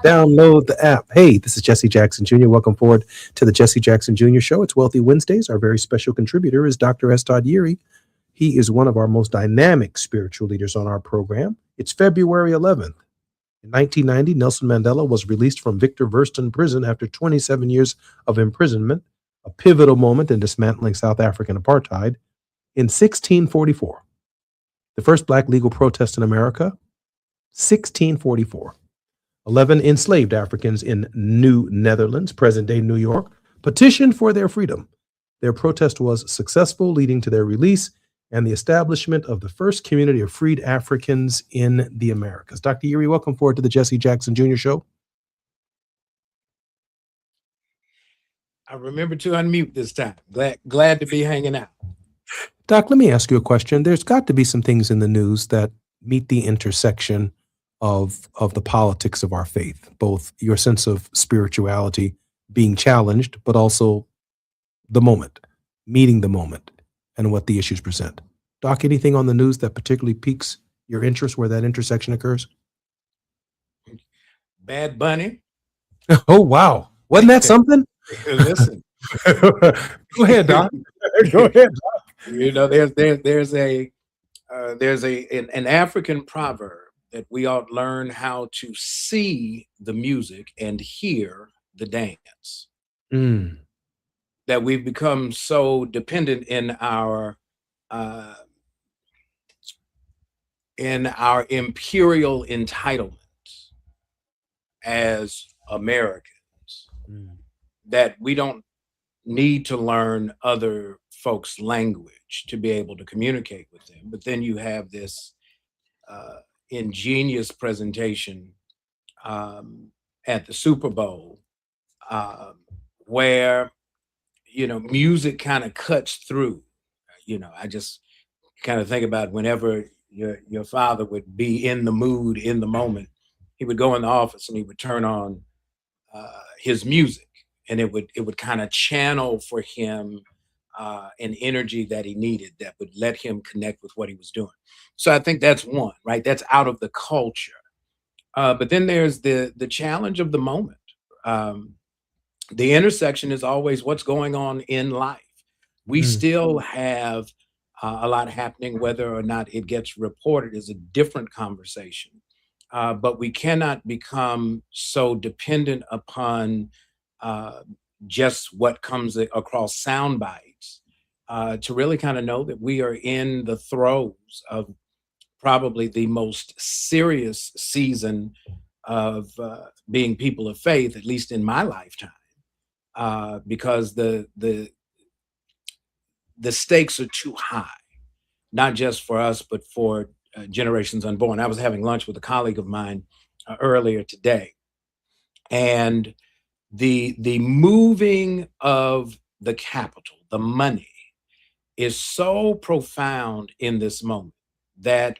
Download the app. Hey, this is Jesse Jackson Jr. Welcome forward to the Jesse Jackson Jr. Show. It's Wealthy Wednesdays. Our very special contributor is Dr. S. Todd Yeary. He is one of our most dynamic spiritual leaders on our program. It's February 11th. In 1990, Nelson Mandela was released from Victor Verster prison after 27 years of imprisonment, a pivotal moment in dismantling South African apartheid. In 1644, the first black legal protest in America, 1644. 11 enslaved Africans in New Netherlands, present-day New York, petitioned for their freedom. Their protest was successful, leading to their release and the establishment of the first community of freed Africans in the Americas. Dr. Yeary, welcome forward to the Jesse Jackson Jr. Show. I remember to unmute this time. Glad to be hanging out. Doc, let me ask you a question. There's got to be some things in the news that meet the intersection of the politics of our faith, both your sense of spirituality being challenged, but also the moment, meeting the moment, and what the issues present. Doc, anything on the news that particularly piques your interest where that intersection occurs? Bad Bunny. Oh, wow. Wasn't that something? Listen. Go ahead, Doc. Go ahead, Doc. You know, there's an African proverb that we ought learn how to see the music and hear the dance. That we've become so dependent in our imperial entitlement as Americans that we don't need to learn other folks' language to be able to communicate with them. But then you have this ingenious presentation at the Super Bowl where, music kind of cuts through. I just kind of think about whenever your father would be in the mood, in the moment, he would go in the office and he would turn on his music, and it would kind of channel for him an energy that he needed that would let him connect with what he was doing. So I think that's one, right? That's out of the culture. But then there's the challenge of the moment. The intersection is always what's going on in life. We still have a lot happening. Whether or not it gets reported is a different conversation. But we cannot become so dependent upon just what comes across sound bites to really kind of know that we are in the throes of probably the most serious season of being people of faith, at least in my lifetime, because the stakes are too high, not just for us, but for generations unborn. I was having lunch with a colleague of mine earlier today, and the moving of the capital, the money, is so profound in this moment that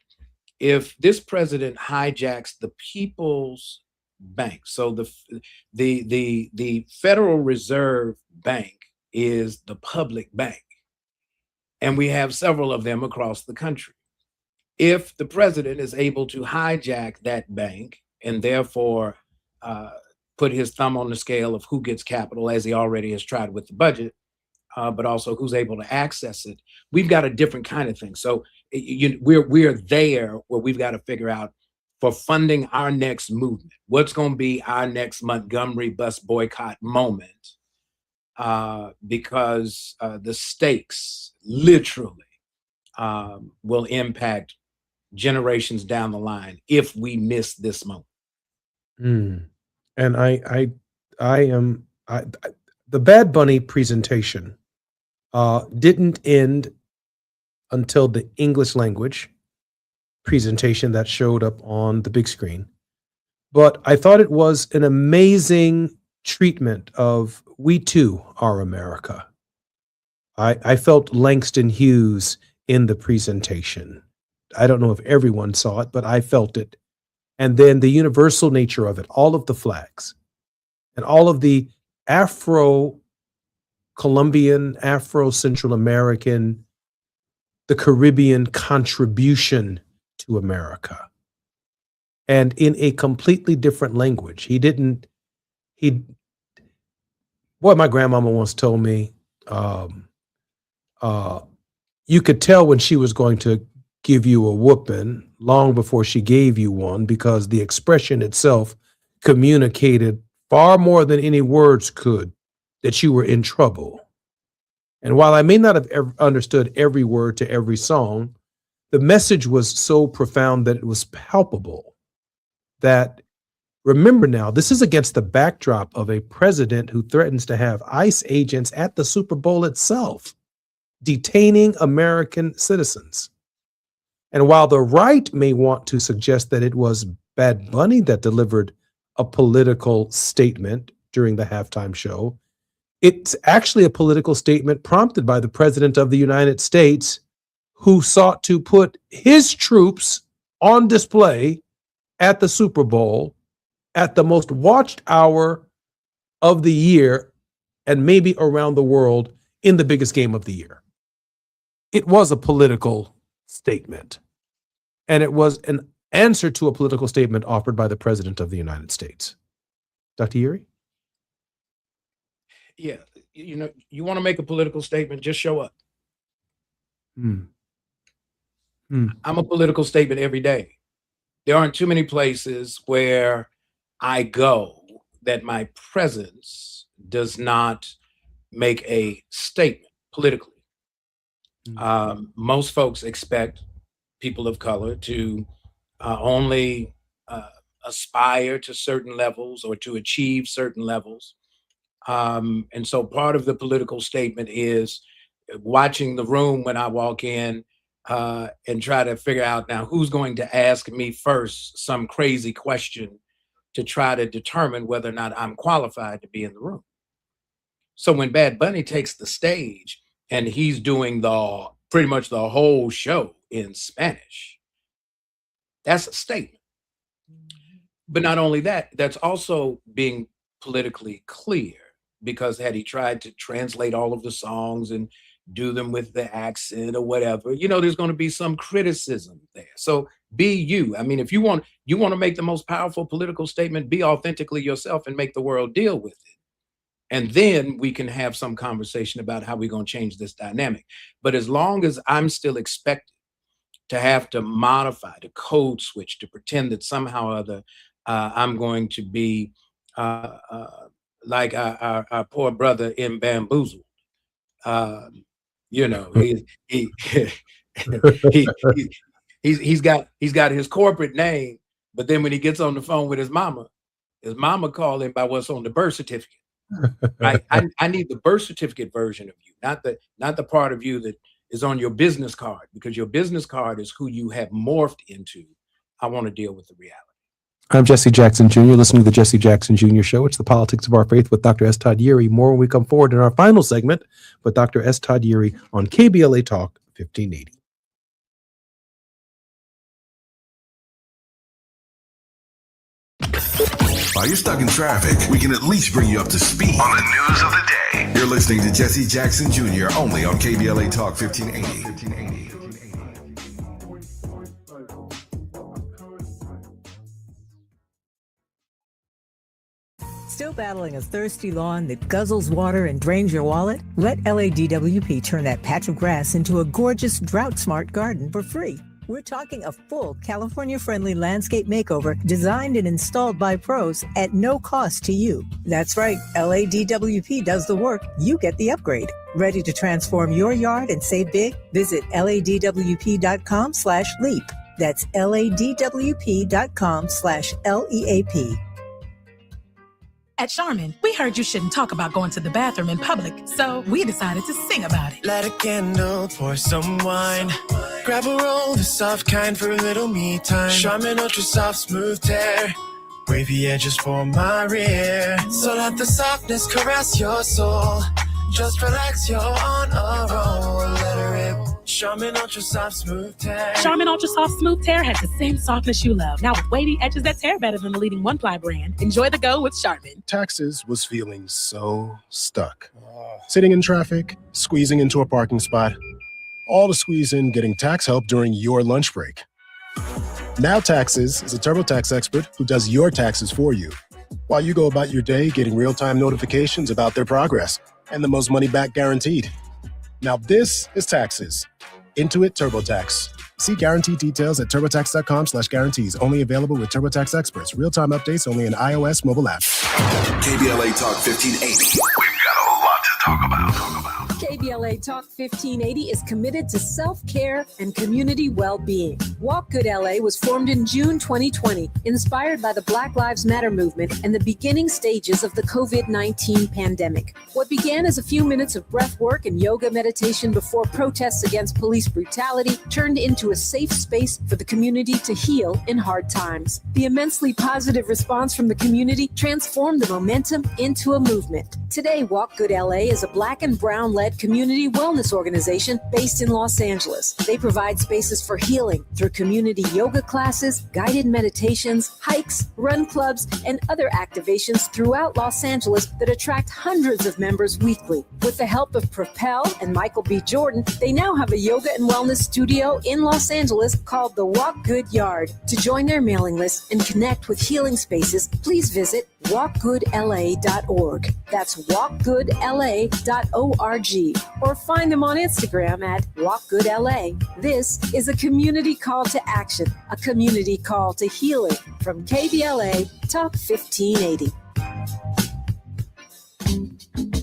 if this president hijacks the People's Bank, so the Federal Reserve Bank is the public bank, and we have several of them across the country. If the president is able to hijack that bank and therefore put his thumb on the scale of who gets capital, as he already has tried with the budget, but also who's able to access it, we've got a different kind of thing. So we're there where we've got to figure out, for funding our next movement, what's going to be our next Montgomery bus boycott moment, because the stakes literally will impact generations down the line if we miss this moment. And the Bad Bunny presentation didn't end until the English language presentation that showed up on the big screen. But I thought it was an amazing treatment of "We Too Are America." I felt Langston Hughes in the presentation. I don't know if everyone saw it, but I felt it. And then the universal nature of it, all of the flags and all of the Afro-Colombian, Afro-Central American, the Caribbean contribution to America. And in a completely different language. My grandmama once told me, you could tell when she was going to give you a whooping long before she gave you one, because the expression itself communicated far more than any words could that you were in trouble. And while I may not have understood every word to every song, the message was so profound that it was palpable. That, remember now, this is against the backdrop of a president who threatens to have ICE agents at the Super Bowl itself, detaining American citizens. And while the right may want to suggest that it was Bad Bunny that delivered a political statement during the halftime show, it's actually a political statement prompted by the President of the United States, who sought to put his troops on display at the Super Bowl at the most watched hour of the year and maybe around the world in the biggest game of the year. It was a political statement, and it was an answer to a political statement offered by the President of the United States. Dr. Yuri? Yeah, you want to make a political statement, just show up. I'm a political statement every day. There aren't too many places where I go that my presence does not make a statement politically. Most folks expect people of color to only aspire to certain levels or to achieve certain levels. And so part of the political statement is watching the room when I walk in and try to figure out now who's going to ask me first some crazy question to try to determine whether or not I'm qualified to be in the room. So when Bad Bunny takes the stage and he's doing pretty much the whole show in Spanish, that's a statement. But not only that, that's also being politically clear, because had he tried to translate all of the songs and do them with the accent or whatever, there's going to be some criticism there. So be you. I mean, if you want to make the most powerful political statement, be authentically yourself and make the world deal with it. And then we can have some conversation about how we're going to change this dynamic. But as long as I'm still expected to have to modify, to code switch, to pretend that somehow or other I'm going to be like our poor brother in Bamboozled. He's got his corporate name, but then when he gets on the phone with his mama call him by what's on the birth certificate. I need the birth certificate version of you, not the part of you that is on your business card, because your business card is who you have morphed into. I want to deal with the reality. I'm Jesse Jackson Jr., listening to the Jesse Jackson Jr. Show. It's the Politics of Our Faith with Dr. S. Todd Yeary. More when we come forward in our final segment with Dr. S. Todd Yeary on KBLA Talk 1580. While you're stuck in traffic, we can at least bring you up to speed on the news of the day. You're listening to Jesse Jackson Jr. only on KBLA Talk 1580. Still battling a thirsty lawn that guzzles water and drains your wallet? Let LADWP turn that patch of grass into a gorgeous, drought-smart garden for free. We're talking a full California-friendly landscape makeover designed and installed by pros at no cost to you. That's right, LADWP does the work, you get the upgrade. Ready to transform your yard and save big? Visit LADWP.com/leap. That's LADWP.com/LEAP. At Charmin, we heard you shouldn't talk about going to the bathroom in public, so we decided to sing about it. Light a candle, pour some wine. Grab a roll, the soft kind for a little me time. Charmin Ultra Soft Smooth Tear. Wavy edges for my rear. So let the softness caress your soul. Just relax, you're on a roll. Let her rip. Charmin Ultra Soft Smooth Tear. Charmin Ultra Soft Smooth Tear has the same softness you love, now with wavy edges that tear better than the leading one-ply brand. Enjoy the go with Charmin. Taxes was feeling so stuck. Sitting in traffic, squeezing into a parking spot, all to squeeze in getting tax help during your lunch break. Now Taxes is a TurboTax expert who does your taxes for you, while you go about your day getting real-time notifications about their progress and the most money back guaranteed. Now this is Taxes. Intuit TurboTax. See guarantee details at turbotax.com/guarantees. Only available with TurboTax experts. Real-time updates only in iOS mobile app. KBLA Talk 1580. We've got a lot to talk about. KBLA Talk 1580 is committed to self-care and community well-being. Walk Good LA was formed in June 2020, inspired by the Black Lives Matter movement and the beginning stages of the COVID-19 pandemic. What began as a few minutes of breath work and yoga meditation before protests against police brutality turned into a safe space for the community to heal in hard times. The immensely positive response from the community transformed the momentum into a movement. Today, Walk Good LA is a Black and Brown-led community wellness organization based in Los Angeles. They provide spaces for healing through community yoga classes, guided meditations, hikes, run clubs, and other activations throughout Los Angeles that attract hundreds of members weekly. With the help of Propel and Michael B. Jordan, they now have a yoga and wellness studio in Los Angeles called the Walk Good Yard. To join their mailing list and connect with healing spaces, please visit walkgoodla.org. That's walkgoodla.org. Or find them on Instagram at walkgoodla. This is a community call to action, a community call to healing from KBLA Talk 1580.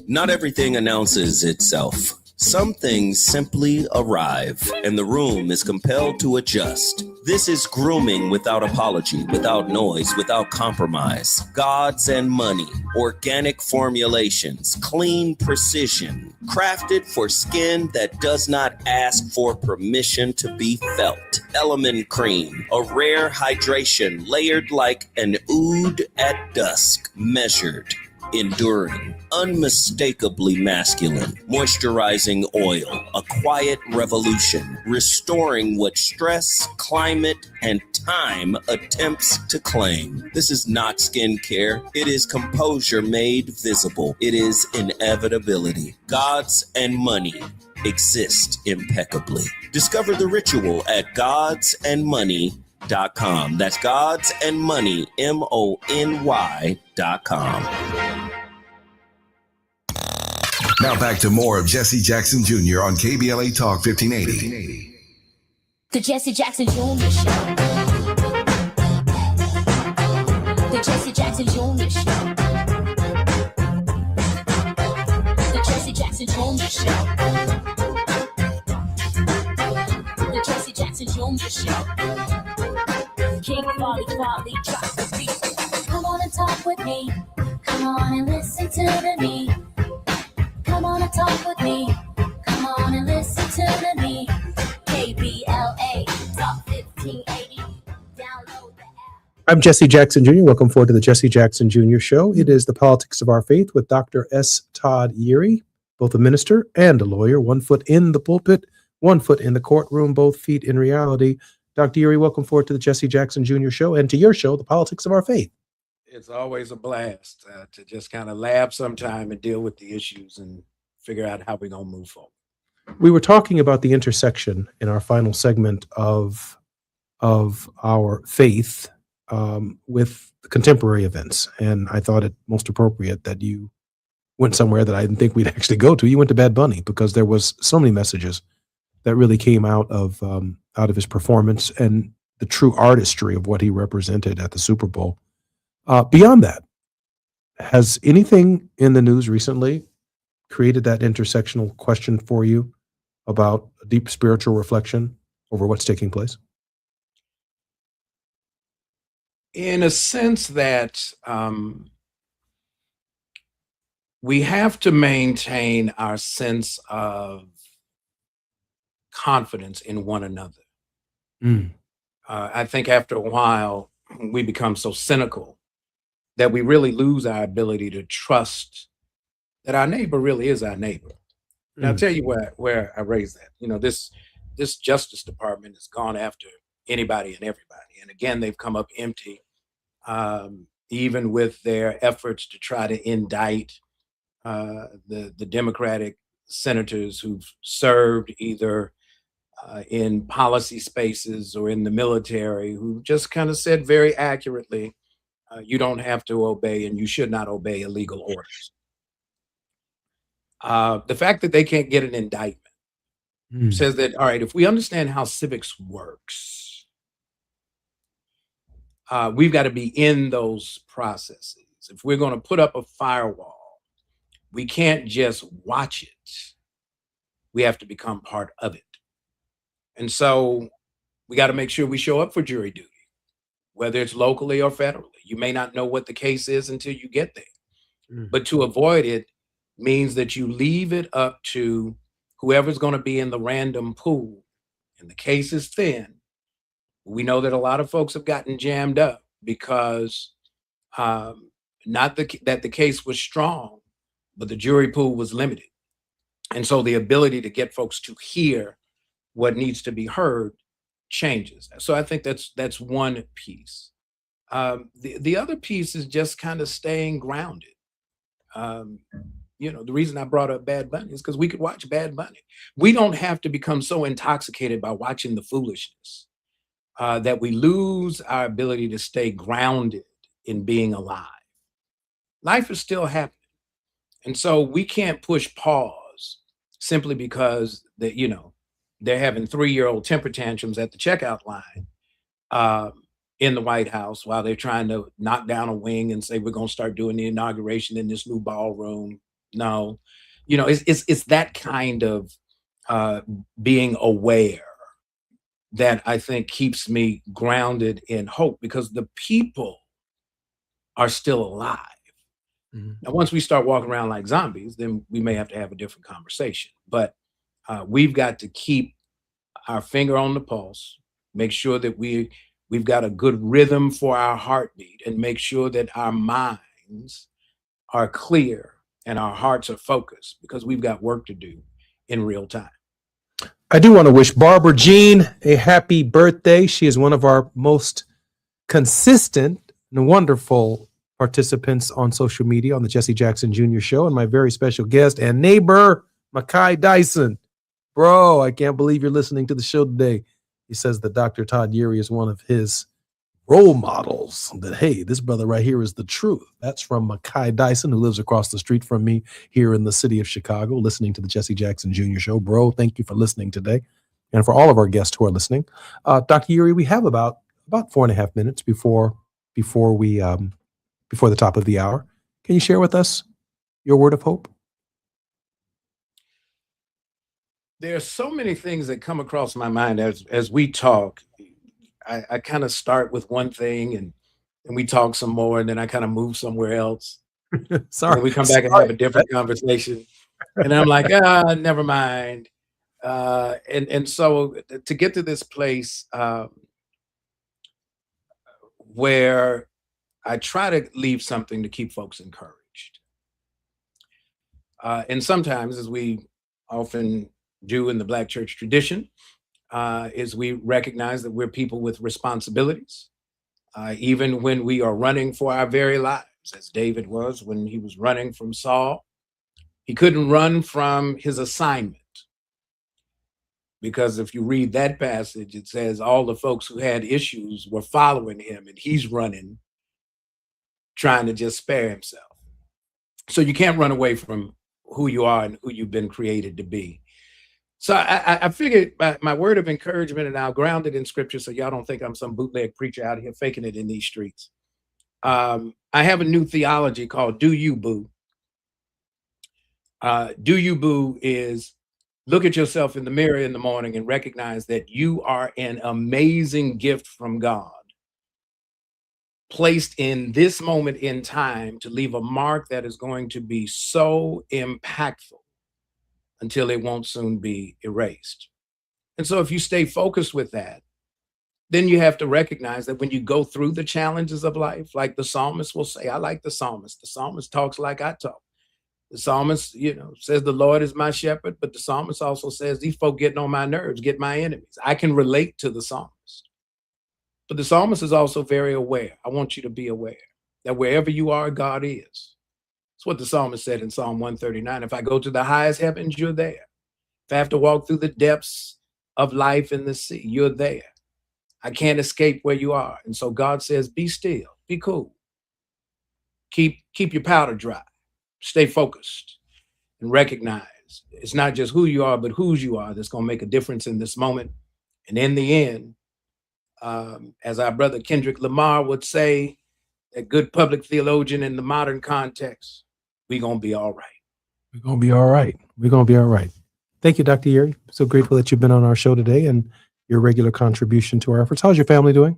Not everything announces itself. Some things simply arrive, and the room is compelled to adjust. This is grooming without apology, without noise, without compromise. Gods and money, organic formulations, clean precision, crafted for skin that does not ask for permission to be felt. Element Cream, a rare hydration layered like an oud at dusk, measured, enduring, unmistakably masculine, moisturizing oil, a quiet revolution, restoring what stress, climate, and time attempts to claim. This is not skincare. It is composure made visible. It is inevitability. Gods and money exist impeccably. Discover the ritual at godsandmoney.com. That's godsandmoney, MONY.com. Now back to more of Jesse Jackson Jr. on KBLA Talk 1580. The Jesse Jackson Jr. Show. The Jesse Jackson Jr. Show. The Jesse Jackson Jr. Show. The Jesse Jackson Jr. Show. King Folly, drop the beat. Come on and talk with me. Come on and listen to me. Come on and talk with me. Come on and listen to me. KBLA Talk 1580. Download the app. I'm Jesse Jackson Jr. Welcome forward to the Jesse Jackson Jr. Show. It is the Politics of Our Faith with Dr. S. Todd Yeary, both a minister and a lawyer, 1 foot in the pulpit, 1 foot in the courtroom, both feet in reality. Dr. Yeary, welcome forward to the Jesse Jackson Jr. Show and to your show, The Politics of Our Faith. It's always a blast to just kind of laugh sometime and deal with the issues and figure out how we're going to move forward. We were talking about the intersection in our final segment of our faith with contemporary events. And I thought it most appropriate that you went somewhere that I didn't think we'd actually go to. You went to Bad Bunny because there was so many messages that really came out of his performance and the true artistry of what he represented at the Super Bowl. Beyond that, has anything in the news recently created that intersectional question for you about a deep spiritual reflection over what's taking place? In a sense that we have to maintain our sense of confidence in one another. I think after a while, we become so cynical that we really lose our ability to trust that our neighbor really is our neighbor. And I'll tell you where I raised that. You know, this Justice Department has gone after anybody and everybody. And again, they've come up empty, even with their efforts to try to indict the Democratic senators who've served either in policy spaces or in the military, who just kind of said very accurately, you don't have to obey and you should not obey illegal orders. The fact that they can't get an indictment says that, all right, if we understand how civics works, we've got to be in those processes. If we're going to put up a firewall, we can't just watch it. We have to become part of it. And so we got to make sure we show up for jury duty, whether it's locally or federally. You may not know what the case is until you get there. But to avoid it means that you leave it up to whoever's going to be in the random pool. And the case is thin. We know that a lot of folks have gotten jammed up because that the case was strong, but the jury pool was limited. And so the ability to get folks to hear what needs to be heard changes. So I think that's one piece. The other piece is just kind of staying grounded. You know, the reason I brought up Bad Bunny is because we could watch Bad Bunny. We don't have to become so intoxicated by watching the foolishness that we lose our ability to stay grounded in being alive. Life is still happening. And so we can't push pause simply because they're having 3-year-old temper tantrums at the checkout line in the White House while they're trying to knock down a wing and say, we're going to start doing the inauguration in this new ballroom. No, it's that kind of being aware that I think keeps me grounded in hope, because the people are still alive. Now, once we start walking around like zombies, then we may have to have a different conversation. But we've got to keep our finger on the pulse, make sure that we've got a good rhythm for our heartbeat, and make sure that our minds are clear and our hearts are focused because we've got work to do in real time. I do want to wish Barbara Jean a happy birthday. She is one of our most consistent and wonderful participants on social media on the Jesse Jackson Jr. Show, and my very special guest and neighbor, Makai Dyson. Bro, I can't believe you're listening to the show today. He says that Dr. Todd Urey is one of his role models, that, hey, this brother right here is the truth. That's from Makai Dyson, who lives across the street from me here in the city of Chicago, listening to the Jesse Jackson Jr. Show. Bro, thank you for listening today. And for all of our guests who are listening, Dr. Urey, we have about 4.5 minutes before the top of the hour. Can you share with us your word of hope? There are so many things that come across my mind as we talk. I kind of start with one thing and we talk some more, and then I kind of move somewhere else. Sorry. And we come back and have a different conversation. And I'm like, never mind. And so to get to this place where I try to leave something to keep folks encouraged. And sometimes, as we often do in the Black church tradition, is we recognize that we're people with responsibilities, even when we are running for our very lives, as David was when he was running from Saul. He couldn't run from his assignment, because if you read that passage, it says all the folks who had issues were following him, and he's running, trying to just spare himself. So you can't run away from who you are and who you've been created to be. So I figured my word of encouragement, and I'll ground it in scripture so y'all don't think I'm some bootleg preacher out here faking it in these streets. I have a new theology called Do You Boo. Do You Boo is look at yourself in the mirror in the morning and recognize that you are an amazing gift from God, placed in this moment in time to leave a mark that is going to be so impactful until it won't soon be erased. And so if you stay focused with that, then you have to recognize that when you go through the challenges of life, like the psalmist will say, I like the psalmist. The psalmist talks like I talk. The psalmist, says the Lord is my shepherd, but the psalmist also says these folk getting on my nerves, get my enemies. I can relate to the psalmist. But the psalmist is also very aware. I want you to be aware that wherever you are, God is. That's what the psalmist said in Psalm 139. If I go to the highest heavens, you're there. If I have to walk through the depths of life in the sea, you're there. I can't escape where you are. And so God says, be still, be cool. Keep your powder dry. Stay focused and recognize it's not just who you are, but whose you are that's going to make a difference in this moment. And in the end, as our brother Kendrick Lamar would say, a good public theologian in the modern context, we're going to be all right. We're going to be all right. We're going to be all right. Thank you, Dr. Urey. So grateful that you've been on our show today and your regular contribution to our efforts. How's your family doing?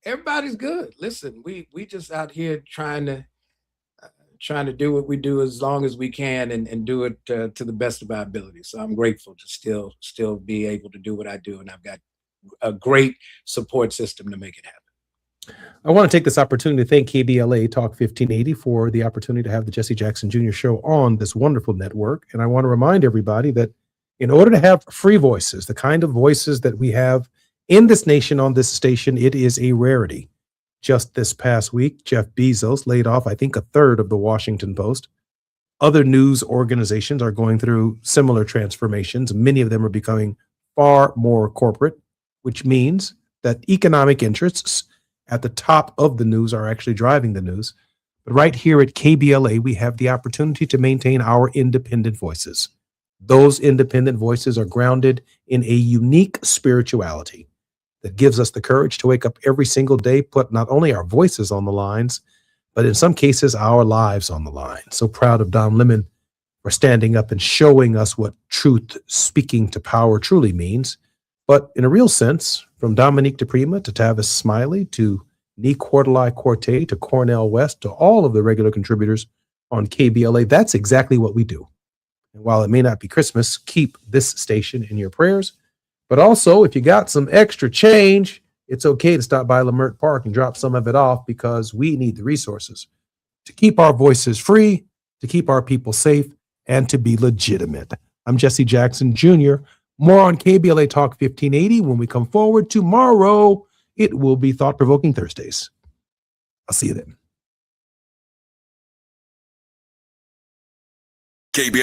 Everybody's good. Listen, we just out here trying to do what we do as long as we can and do it to the best of our ability. So I'm grateful to still be able to do what I do. And I've got a great support system to make it happen. I want to take this opportunity to thank KBLA Talk 1580 for the opportunity to have the Jesse Jackson Jr. Show on this wonderful network. And I want to remind everybody that in order to have free voices, the kind of voices that we have in this nation on this station, it is a rarity. Just this past week, Jeff Bezos laid off, I think, a third of the Washington Post. Other news organizations are going through similar transformations. Many of them are becoming far more corporate, which means that economic interests at the top of the news are actually driving the news. But right here at KBLA, we have the opportunity to maintain our independent voices. Those independent voices are grounded in a unique spirituality that gives us the courage to wake up every single day, put not only our voices on the lines, but in some cases, our lives on the line. So proud of Don Lemon for standing up and showing us what truth speaking to power truly means. But in a real sense, from Dominique DePrima to Tavis Smiley to Nee Quarterly Corte to Cornell West to all of the regular contributors on KBLA, that's exactly what we do. And while it may not be Christmas, keep this station in your prayers. But also, if you got some extra change, it's okay to stop by Lamert Park and drop some of it off because we need the resources to keep our voices free, to keep our people safe, and to be legitimate. I'm Jesse Jackson Jr. More on KBLA Talk 1580 when we come forward tomorrow. It will be Thought Provoking Thursdays. I'll see you then. KBLA